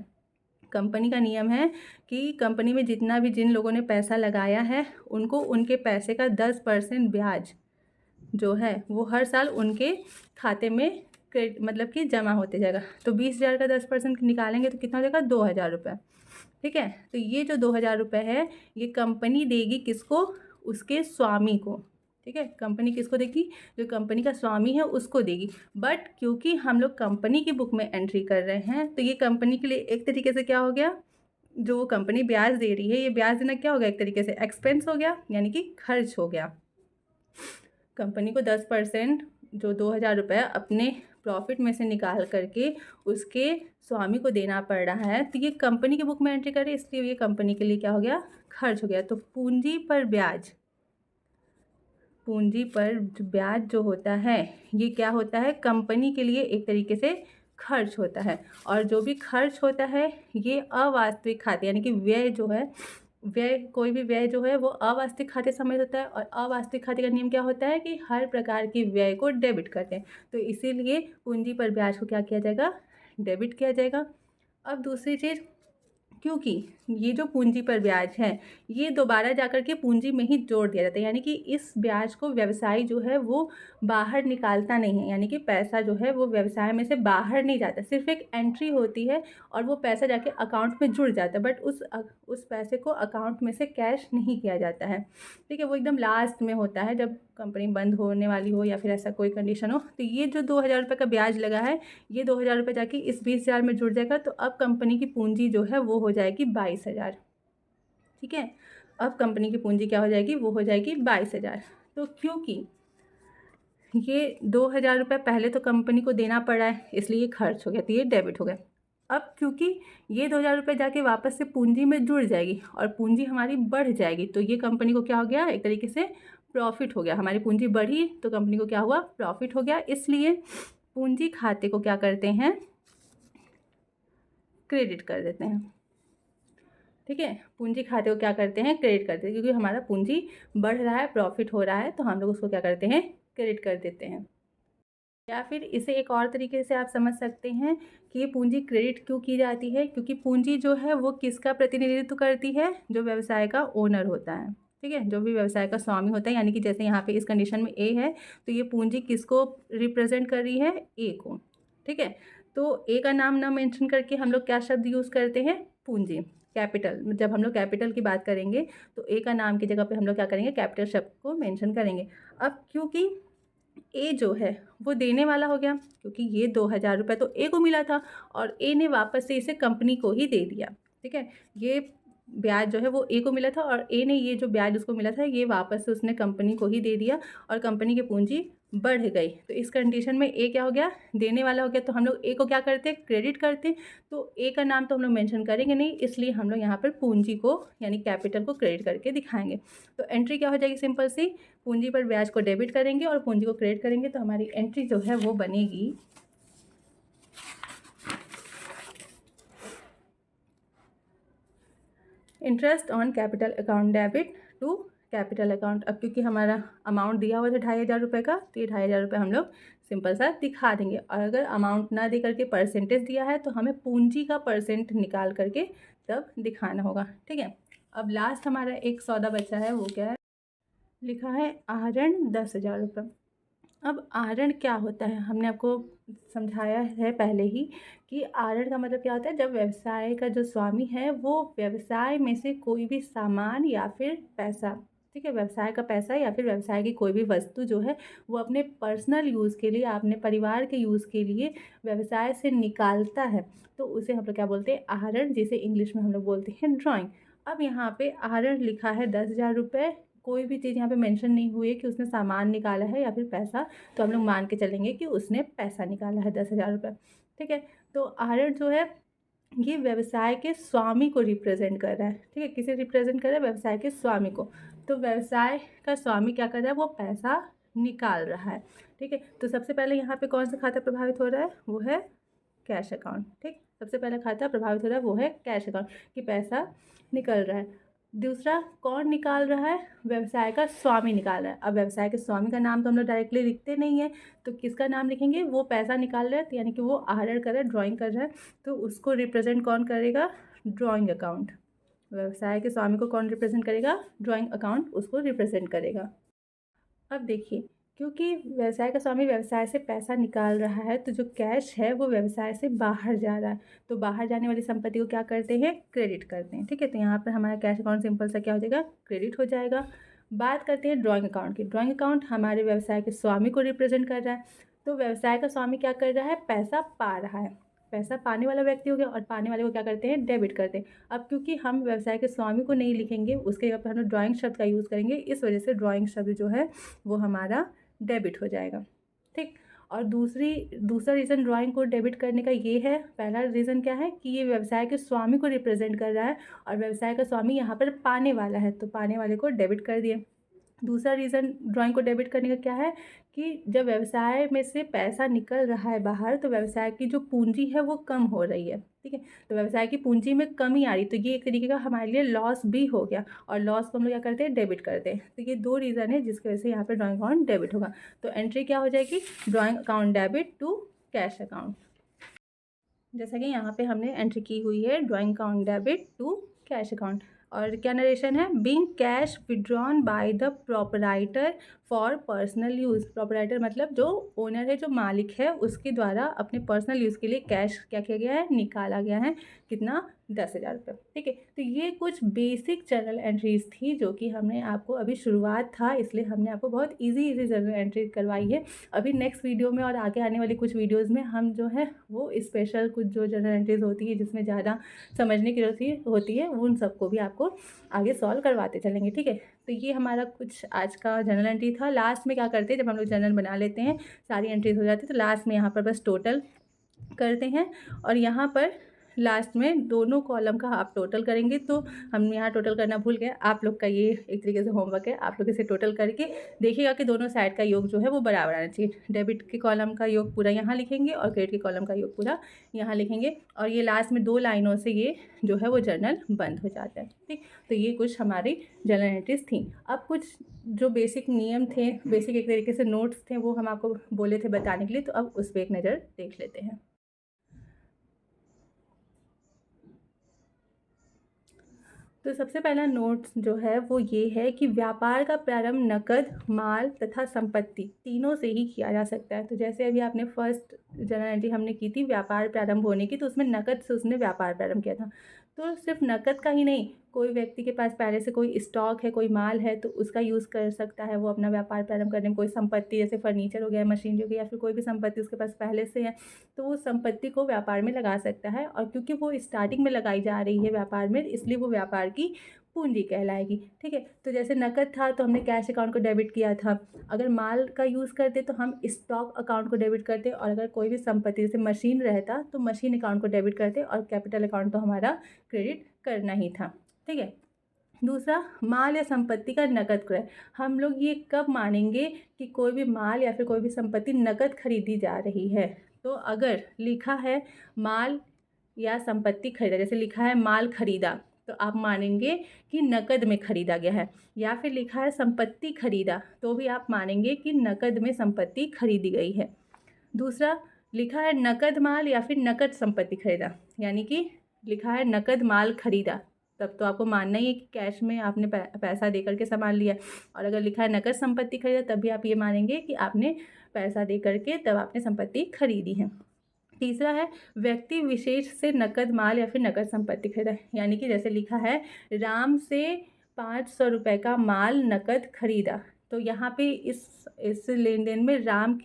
कंपनी का नियम है कि कंपनी में जितना भी जिन लोगों ने पैसा लगाया है उनको उनके पैसे का 10% ब्याज जो है वो हर साल उनके खाते में मतलब कि जमा होते जाएगा। तो 20,000 का 10% निकालेंगे तो कितना हो जाएगा? 2,000 रुपये। ठीक है, तो ये जो 2,000 रुपये है ये कंपनी देगी किसको? उसके स्वामी को। ठीक है, कंपनी किसको देगी? जो कंपनी का स्वामी है उसको देगी। बट क्योंकि हम लोग कंपनी की बुक में एंट्री कर रहे हैं तो ये कंपनी के लिए एक तरीके से क्या हो गया, जो कंपनी ब्याज दे रही है, ये ब्याज देना क्या हो गया? एक तरीके से एक्सपेंस हो गया, यानी कि खर्च हो गया। कंपनी को 10% जो 2,000 रुपये अपने प्रॉफिट में से निकाल करके उसके स्वामी को देना पड़ रहा है, तो ये कंपनी की बुक में एंट्री करे, इसलिए ये कंपनी के लिए क्या हो गया? खर्च हो गया। तो पूंजी पर ब्याज, पूंजी पर ब्याज जो होता है ये क्या होता है? कंपनी के लिए एक तरीके से खर्च होता है, और जो भी खर्च होता है ये अवास्तविक खाते यानी कि व्यय जो है, व्यय, कोई भी व्यय जो है वो अवास्तविक खाते समय होता है, और अवास्तविक खाते का नियम क्या होता है कि हर प्रकार की व्यय को डेबिट करते हैं, तो इसीलिए पूंजी पर ब्याज को क्या किया जाएगा? डेबिट किया जाएगा। अब दूसरी चीज़, क्योंकि ये जो पूंजी पर ब्याज है ये दोबारा जाकर के पूंजी में ही जोड़ दिया जाता है, यानी कि इस ब्याज को व्यवसायी जो है वो बाहर निकालता नहीं है, यानी कि पैसा जो है वो व्यवसाय में से बाहर नहीं जाता, सिर्फ एक एंट्री होती है और वो पैसा जाके अकाउंट में जुड़ जाता है, बट उस पैसे को अकाउंट में से कैश नहीं किया जाता है। ठीक है, वो एकदम लास्ट में होता है जब कंपनी बंद होने वाली हो या फिर ऐसा कोई कंडीशन हो। तो ये जो 2,000 रुपये का ब्याज लगा है ये 2,000 रुपये जाके इस 20,000 में जुड़ जाएगा, तो अब कंपनी की पूंजी जो है वो हो जाएगी 22,000। ठीक है, अब कंपनी की पूंजी क्या हो जाएगी? वो हो जाएगी 22,000। तो क्योंकि ये 2,000 रुपये पहले तो कंपनी को देना पड़ा है इसलिए ये खर्च हो गया, तो ये डेबिट हो गया। अब क्योंकि ये 2,000 रुपये जाके वापस से पूंजी में जुड़ जाएगी और पूंजी हमारी बढ़ जाएगी, तो ये कंपनी को क्या हो गया, एक तरीके से प्रॉफिट हो गया। हमारी पूंजी बढ़ी तो कंपनी को क्या हुआ, प्रॉफिट हो गया। इसलिए पूंजी खाते को क्या करते हैं, क्रेडिट कर देते हैं। ठीक है, पूंजी खाते को क्या करते हैं, क्रेडिट करते हैं, क्योंकि हमारा पूंजी बढ़ रहा है, प्रॉफिट हो रहा है, तो हम लोग उसको क्या करते हैं, क्रेडिट कर देते हैं। या फिर इसे एक और तरीके से आप समझ सकते हैं कि ये पूंजी क्रेडिट क्यों की जाती है, क्योंकि पूंजी जो है वो किसका प्रतिनिधित्व करती है, जो व्यवसाय का ओनर होता है। ठीक है, जो भी व्यवसाय का स्वामी होता है, यानी कि जैसे यहाँ पे इस कंडीशन में ए है, तो ये पूंजी किसको रिप्रेजेंट कर रही है, ए को। ठीक है, तो ए का नाम ना मेंशन करके हम लोग क्या शब्द यूज़ करते हैं, पूंजी, कैपिटल। जब हम लोग कैपिटल की बात करेंगे तो ए का नाम की जगह पे हम लोग क्या करेंगे, कैपिटल शब्द को मेंशन करेंगे। अब क्योंकि ए जो है वो देने वाला हो गया, क्योंकि ये 2,000 रुपये तो ए को मिला था और ए ने वापस से इसे कंपनी को ही दे दिया। ठीक है, ये ब्याज जो है वो ए को मिला था और ए ने ये जो ब्याज उसको मिला था ये वापस से उसने कंपनी को ही दे दिया और कंपनी की पूंजी बढ़ गई। तो इस कंडीशन में ए क्या हो गया, देने वाला हो गया, तो हम लोग ए को क्या करते हैं, क्रेडिट करते हैं। तो ए का नाम तो हम लोग मेंशन करेंगे नहीं, इसलिए हम लोग यहाँ पर पूंजी को यानी कैपिटल को क्रेडिट करके दिखाएंगे। तो एंट्री क्या हो जाएगी, सिंपल सी, पूंजी पर ब्याज को डेबिट करेंगे और पूंजी को क्रेडिट करेंगे, तो हमारी एंट्री जो है वो बनेगी interest on capital account debit to capital account. अब क्योंकि हमारा अमाउंट दिया हुआ था 2,500 रुपये का, तो ये 2,500 रुपये हम लोग सिंपल सा दिखा देंगे। और अगर अमाउंट ना दे करके परसेंटेज दिया है तो हमें पूंजी का परसेंट निकाल करके तब दिखाना होगा। ठीक है, अब लास्ट हमारा एक सौदा बचा है, वो क्या है, लिखा है आहरण 10,000 रुपये। अब आहरण क्या होता है, हमने आपको समझाया है पहले ही कि आहरण का मतलब क्या होता है, जब व्यवसाय का जो स्वामी है वो व्यवसाय में से कोई भी सामान या फिर पैसा, ठीक है, व्यवसाय का पैसा या फिर व्यवसाय की कोई भी वस्तु जो है वो अपने पर्सनल यूज़ के लिए, अपने परिवार के यूज़ के लिए व्यवसाय से निकालता है, तो उसे हम लोग क्या बोलते हैं, आहरण, जिसे इंग्लिश में हम लोग बोलते हैं ड्राइंग। अब यहाँ पे आहरण लिखा है 10,000 रुपये, कोई भी चीज़ यहाँ पे मेंशन नहीं हुई है कि उसने सामान निकाला है या फिर पैसा, तो हम लोग मान के चलेंगे कि उसने पैसा निकाला है 10,000 रुपये। ठीक है, तो आहरण जो है ये व्यवसाय के स्वामी को रिप्रेजेंट कर रहा है। ठीक है, किसे रिप्रेजेंट कर रहा है, व्यवसाय के स्वामी को। तो व्यवसाय का स्वामी क्या कर रहा है, वो पैसा निकाल रहा है। ठीक है, तो सबसे पहले यहाँ पे कौन सा खाता प्रभावित हो रहा है, वो है कैश अकाउंट। ठीक, सबसे पहला खाता प्रभावित हो रहा है वो है कैश अकाउंट, कि पैसा निकल रहा है। दूसरा कौन निकाल रहा है, व्यवसाय का स्वामी निकाल रहा है। अब व्यवसाय के स्वामी का नाम तो हम लोग डायरेक्टली लिखते नहीं है, तो किसका नाम लिखेंगे, वो पैसा निकाल रहा है, तो यानी कि वो आहरण कर रहा है, ड्राइंग कर रहा है, तो उसको रिप्रेजेंट कौन करेगा, ड्राइंग अकाउंट। व्यवसाय के स्वामी को कौन रिप्रेजेंट करेगा, ड्राइंग अकाउंट उसको रिप्रेजेंट करेगा। अब देखिए, क्योंकि व्यवसाय का स्वामी व्यवसाय से पैसा निकाल रहा है, तो जो कैश है वो व्यवसाय से बाहर जा रहा है, तो बाहर जाने वाली संपत्ति को क्या करते हैं, क्रेडिट करते हैं। ठीक है, तो यहाँ पर हमारा कैश अकाउंट सिंपल सा क्या हो जाएगा, क्रेडिट हो जाएगा। बात करते हैं ड्राइंग अकाउंट की। ड्राइंग अकाउंट हमारे व्यवसाय के स्वामी को रिप्रेजेंट कर रहा है, तो व्यवसाय का स्वामी क्या कर रहा है, पैसा पा रहा है, पैसा पाने वाला व्यक्ति हो गया, और पाने वाले को क्या करते हैं, डेबिट करते हैं। अब क्योंकि हम व्यवसाय के स्वामी को नहीं लिखेंगे, उसके जगह पर हम लोग ड्राइंग शब्द का यूज़ करेंगे, इस वजह से ड्राइंग शब्द जो है वो हमारा डेबिट हो जाएगा। ठीक, और दूसरा रीज़न ड्राइंग को डेबिट करने का ये है, पहला रीज़न क्या है कि ये व्यवसाय के स्वामी को रिप्रेजेंट कर रहा है और व्यवसाय का स्वामी यहाँ पर पाने वाला है, तो पाने वाले को डेबिट कर दिए। दूसरा रीज़न ड्राइंग को डेबिट करने का क्या है कि जब व्यवसाय में से पैसा निकल रहा है बाहर, तो व्यवसाय की जो पूंजी है वो कम हो रही है। ठीक है, तो व्यवसाय की पूंजी में कमी आ रही, तो ये एक तरीके का हमारे लिए लॉस भी हो गया, और लॉस को हम लोग क्या करते हैं, डेबिट करते हैं। तो ये दो रीज़न है जिसकी वजह से यहाँ पर ड्राइंग अकाउंट डेबिट होगा। तो एंट्री क्या हो जाएगी, drawing account debit to cash account. जैसा कि यहाँ पे हमने एंट्री की हुई है, drawing account debit to cash account. और क्या नरेशन है, being cash withdrawn by the proprietor for personal use. Proprietor मतलब जो ओनर है, जो मालिक है, उसके द्वारा अपने पर्सनल यूज़ के लिए कैश क्या किया गया है, निकाला गया है। कितना, 10,000 रुपये। ठीक है, तो ये कुछ बेसिक जर्नल एंट्रीज थी जो कि हमने आपको, अभी शुरुआत था इसलिए हमने आपको बहुत इजी जर्नल एंट्री करवाई है। अभी नेक्स्ट वीडियो में और आगे आने वाली कुछ वीडियोज़ में हम जो है वो स्पेशल कुछ जो जर्नल एंट्रीज होती है जिसमें ज़्यादा समझने की जरूरत होती है, उन सबको भी आपको आगे सॉल्व करवाते चलेंगे। ठीक है, तो ये हमारा कुछ आज का जर्नल एंट्री था। लास्ट में क्या करते हैं, जब हम लोग जर्नल बना लेते हैं, सारी एंट्रीज हो जाती है, तो लास्ट में यहाँ पर बस टोटल करते हैं और यहाँ पर लास्ट में दोनों कॉलम का आप टोटल करेंगे। तो हम यहाँ टोटल करना भूल गए, आप लोग का ये एक तरीके से होमवर्क है। आप लोग इसे टोटल करके देखिएगा कि दोनों साइड का योग जो है वो बराबर आना चाहिए। डेबिट के कॉलम का योग पूरा यहाँ लिखेंगे और क्रेडिट के कॉलम का योग पूरा यहाँ लिखेंगे, और ये लास्ट में 2 लाइनों से ये जो है वो जर्नल बंद हो जाता है। ठीक, तो ये कुछ हमारी जर्नल एंट्रीज थी। अब कुछ जो बेसिक नियम थे, बेसिक एक तरीके से नोट्स थे, वो हम आपको बोले थे बताने के लिए, तो अब उस पर एक नज़र देख लेते हैं। तो सबसे पहला नोट्स जो है वो ये है कि व्यापार का प्रारंभ नकद, माल तथा संपत्ति तीनों से ही किया जा सकता है। तो जैसे अभी आपने फर्स्ट जर्नल एंट्री हमने की थी व्यापार प्रारंभ होने की, तो उसमें नकद से उसने व्यापार प्रारंभ किया था। तो सिर्फ नकद का ही नहीं, कोई व्यक्ति के पास पहले से कोई स्टॉक है, कोई माल है, तो उसका यूज़ कर सकता है वो अपना व्यापार प्रारंभ करने में। कोई संपत्ति जैसे फर्नीचर हो गया, मशीनरी हो गई, या फिर कोई भी संपत्ति उसके पास पहले से है, तो वो संपत्ति को व्यापार में लगा सकता है। और क्योंकि वो स्टार्टिंग में लगाई जा रही है व्यापार में, इसलिए वो व्यापार की पूंजी कहलाएगी। ठीक है, तो जैसे नकद था तो हमने कैश अकाउंट को डेबिट किया था। अगर माल का यूज़ करते तो हम स्टॉक अकाउंट को डेबिट करते, और अगर कोई भी संपत्ति जैसे मशीन रहता तो मशीन अकाउंट को डेबिट करते, और कैपिटल अकाउंट तो हमारा क्रेडिट करना ही था। ठीक है, दूसरा, माल या संपत्ति का नकद क्रय। हम लोग ये कब मानेंगे कि कोई भी माल या फिर कोई भी संपत्ति नकद खरीदी जा रही है? तो अगर लिखा है माल या संपत्ति खरीदा, जैसे लिखा है माल खरीदा, तो आप मानेंगे कि नकद में खरीदा गया है। या फिर लिखा है संपत्ति खरीदा, तो भी आप मानेंगे कि नकद में संपत्ति खरीदी गई है। दूसरा, लिखा है नकद माल या फिर नकद संपत्ति खरीदा, यानी कि लिखा है नकद माल खरीदा, तब तो आपको मानना ही है कि कैश में आपने पैसा दे करके सामान लिया। और अगर लिखा है नकद संपत्ति खरीदा, तब भी आप ये मानेंगे कि आपने पैसा दे करके तब आपने संपत्ति खरीदी है। तीसरा है व्यक्ति विशेष से नकद माल या फिर नकद संपत्ति खरीदा, यानी कि जैसे लिखा है राम से 500 रुपये का माल नकद खरीदा, तो यहाँ पे इस लेन देन में राम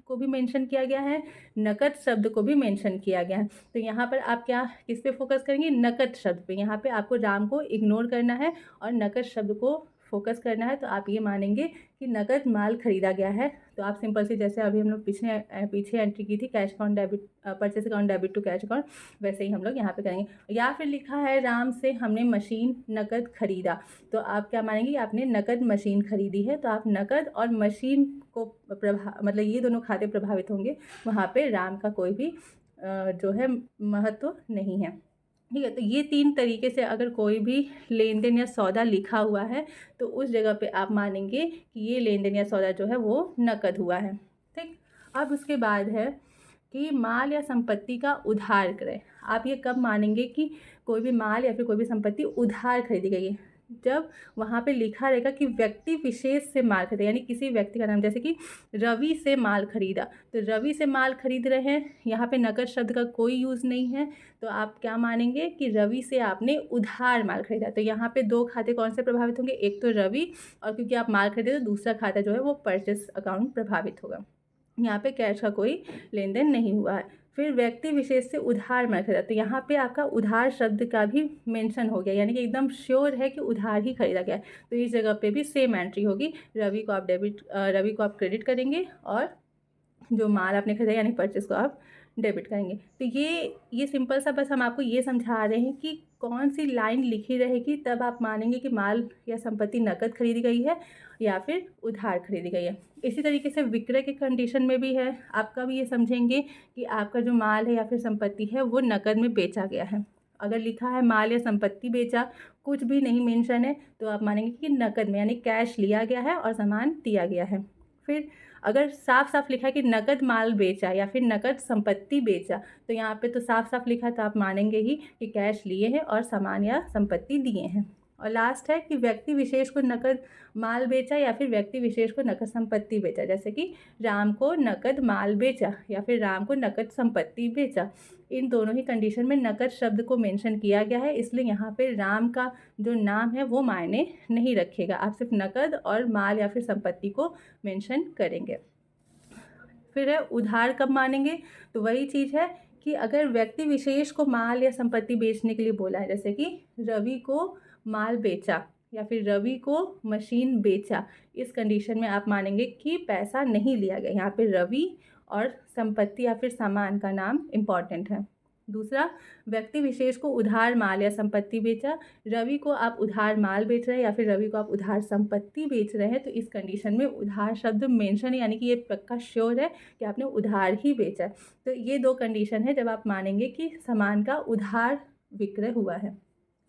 को भी मेंशन किया गया है, नकद शब्द को भी मेंशन किया गया है। तो यहाँ पर आप किस पे फोकस करेंगे? नकद शब्द पे। यहाँ पे आपको राम को इग्नोर करना है और नकद शब्द को फोकस करना है। तो आप ये मानेंगे कि नकद माल खरीदा गया है। तो आप सिंपल से जैसे अभी हम लोग पीछे एंट्री की थी cash account debit, purchase account debit to cash account, वैसे ही हम लोग यहाँ पे करेंगे। या फिर लिखा है राम से हमने मशीन नकद खरीदा, तो आप क्या मानेंगे? आपने नकद मशीन खरीदी है, तो आप नकद और मशीन को मतलब ये दोनों खाते प्रभावित होंगे, वहाँ पे राम का कोई भी जो है महत्व नहीं है। ठीक है, तो ये 3 तरीके से अगर कोई भी लेन देन या सौदा लिखा हुआ है तो उस जगह पे आप मानेंगे कि ये लेन देन या सौदा जो है वो नकद हुआ है। ठीक, अब उसके बाद है कि माल या संपत्ति का उधार क्रय। आप ये कब मानेंगे कि कोई भी माल या फिर कोई भी संपत्ति उधार खरीदी गई है? जब वहाँ पे लिखा रहेगा कि व्यक्ति विशेष से माल खरीदा, यानी किसी व्यक्ति का नाम, जैसे कि रवि से माल खरीदा, तो रवि से माल खरीद रहे हैं, यहाँ पे नकद शब्द का कोई यूज़ नहीं है, तो आप क्या मानेंगे कि रवि से आपने उधार माल खरीदा। तो यहाँ पे 2 खाते कौन से प्रभावित होंगे? एक तो रवि, और क्योंकि आप माल खरीदे तो दूसरा खाता जो है वो परचेस अकाउंट प्रभावित होगा। यहाँ पे कैश का कोई लेन देन नहीं हुआ है। फिर व्यक्ति विशेष से उधार माल खरीदा, तो यहाँ पे आपका उधार शब्द का भी मेंशन हो गया, यानी कि एकदम श्योर है कि उधार ही खरीदा गया है। तो इस जगह पे भी सेम एंट्री होगी, रवि को आप क्रेडिट करेंगे और जो माल आपने खरीदा यानी परचेस को आप डेबिट करेंगे। तो ये सिंपल सा बस हम आपको ये समझा रहे हैं कि कौन सी लाइन लिखी रहेगी तब आप मानेंगे कि माल या संपत्ति नकद खरीदी गई है या फिर उधार खरीदी गई है। इसी तरीके से विक्रय के कंडीशन में भी है, आप कब ये समझेंगे कि आपका जो माल है या फिर संपत्ति है वो नकद में बेचा गया है। अगर लिखा है माल या संपत्ति बेचा, कुछ भी नहीं मेंशन है, तो आप मानेंगे कि नकद में यानी कैश लिया गया है और सामान दिया गया है। फिर अगर साफ साफ लिखा है कि नकद माल बेचा या फिर नकद संपत्ति बेचा, तो यहाँ पे तो साफ साफ लिखा है, तो आप मानेंगे ही कि कैश लिए हैं और सामान या संपत्ति दिए हैं। और लास्ट है कि व्यक्ति विशेष को नकद माल बेचा या फिर व्यक्ति विशेष को नकद संपत्ति बेचा, जैसे कि राम को नकद माल बेचा या फिर राम को नकद संपत्ति बेचा। इन दोनों ही कंडीशन में नकद शब्द को मेंशन किया गया है, इसलिए यहाँ पे राम का जो नाम है वो मायने नहीं रखेगा, आप सिर्फ नकद और माल या फिर संपत्ति को मेंशन करेंगे। फिर है उधार कब मानेंगे? तो वही चीज़ है कि अगर व्यक्ति विशेष को माल या संपत्ति बेचने के लिए बोला है, जैसे कि रवि को माल बेचा या फिर रवि को मशीन बेचा, इस कंडीशन में आप मानेंगे कि पैसा नहीं लिया गया। यहाँ पे रवि और संपत्ति या फिर सामान का नाम इम्पॉर्टेंट है। दूसरा, व्यक्ति विशेष को उधार माल या संपत्ति बेचा। रवि को आप उधार माल बेच रहे हैं या फिर रवि को आप उधार संपत्ति बेच रहे हैं, तो इस कंडीशन में उधार शब्द मेंशन है, यानी कि ये पक्का श्योर है कि आपने उधार ही बेचा है। तो ये 2 कंडीशन है जब आप मानेंगे कि सामान का उधार विक्रय हुआ है।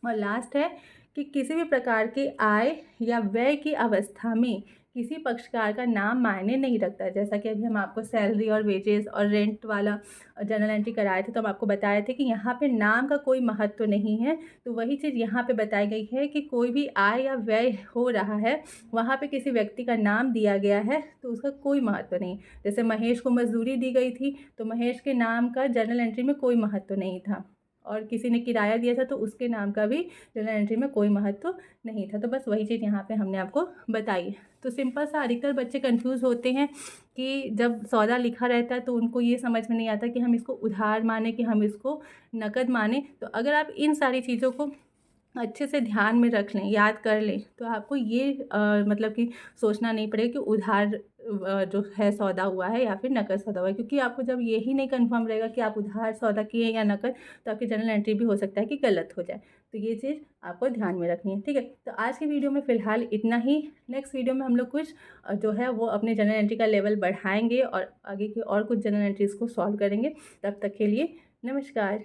और लास्ट है कि किसी भी प्रकार के आय या व्यय की अवस्था में किसी पक्षकार का नाम मायने नहीं रखता। जैसा कि अभी हम आपको सैलरी और वेजेस और रेंट वाला जर्नल एंट्री कराए थे, तो हम आपको बताए थे कि यहाँ पे नाम का कोई महत्व नहीं है। तो वही चीज़ यहाँ पे बताई गई है कि कोई भी आय या व्यय हो रहा है, वहाँ पे किसी व्यक्ति का नाम दिया गया है तो उसका कोई महत्व नहीं। जैसे महेश को मजदूरी दी गई थी, तो महेश के नाम का जर्नल एंट्री में कोई महत्व नहीं था, और किसी ने किराया दिया था तो उसके नाम का भी जर्नल एंट्री में कोई महत्व नहीं था। तो बस वही चीज़ यहाँ पे हमने आपको बताई। तो सिंपल सा, अधिकतर बच्चे कंफ्यूज होते हैं कि जब सौदा लिखा रहता है तो उनको ये समझ में नहीं आता कि हम इसको उधार माने कि हम इसको नकद माने। तो अगर आप इन सारी चीज़ों को अच्छे से ध्यान में रख लें, याद कर लें, तो आपको ये मतलब कि सोचना नहीं पड़ेगा कि उधार जो है सौदा हुआ है या फिर नकद सौदा हुआ है, क्योंकि आपको जब यही नहीं कंफर्म रहेगा कि आप उधार सौदा किए या नकद, तो आपकी जर्नल एंट्री भी हो सकता है कि गलत हो जाए। तो ये चीज़ आपको ध्यान में रखनी है, ठीक है। तो आज की वीडियो में फ़िलहाल इतना ही। नेक्स्ट वीडियो में हम लोग कुछ जो है वो अपने जर्नल एंट्री का लेवल बढ़ाएंगे और आगे की और कुछ जर्नल एंट्रीज़ को सॉल्व करेंगे। तब तक के लिए नमस्कार।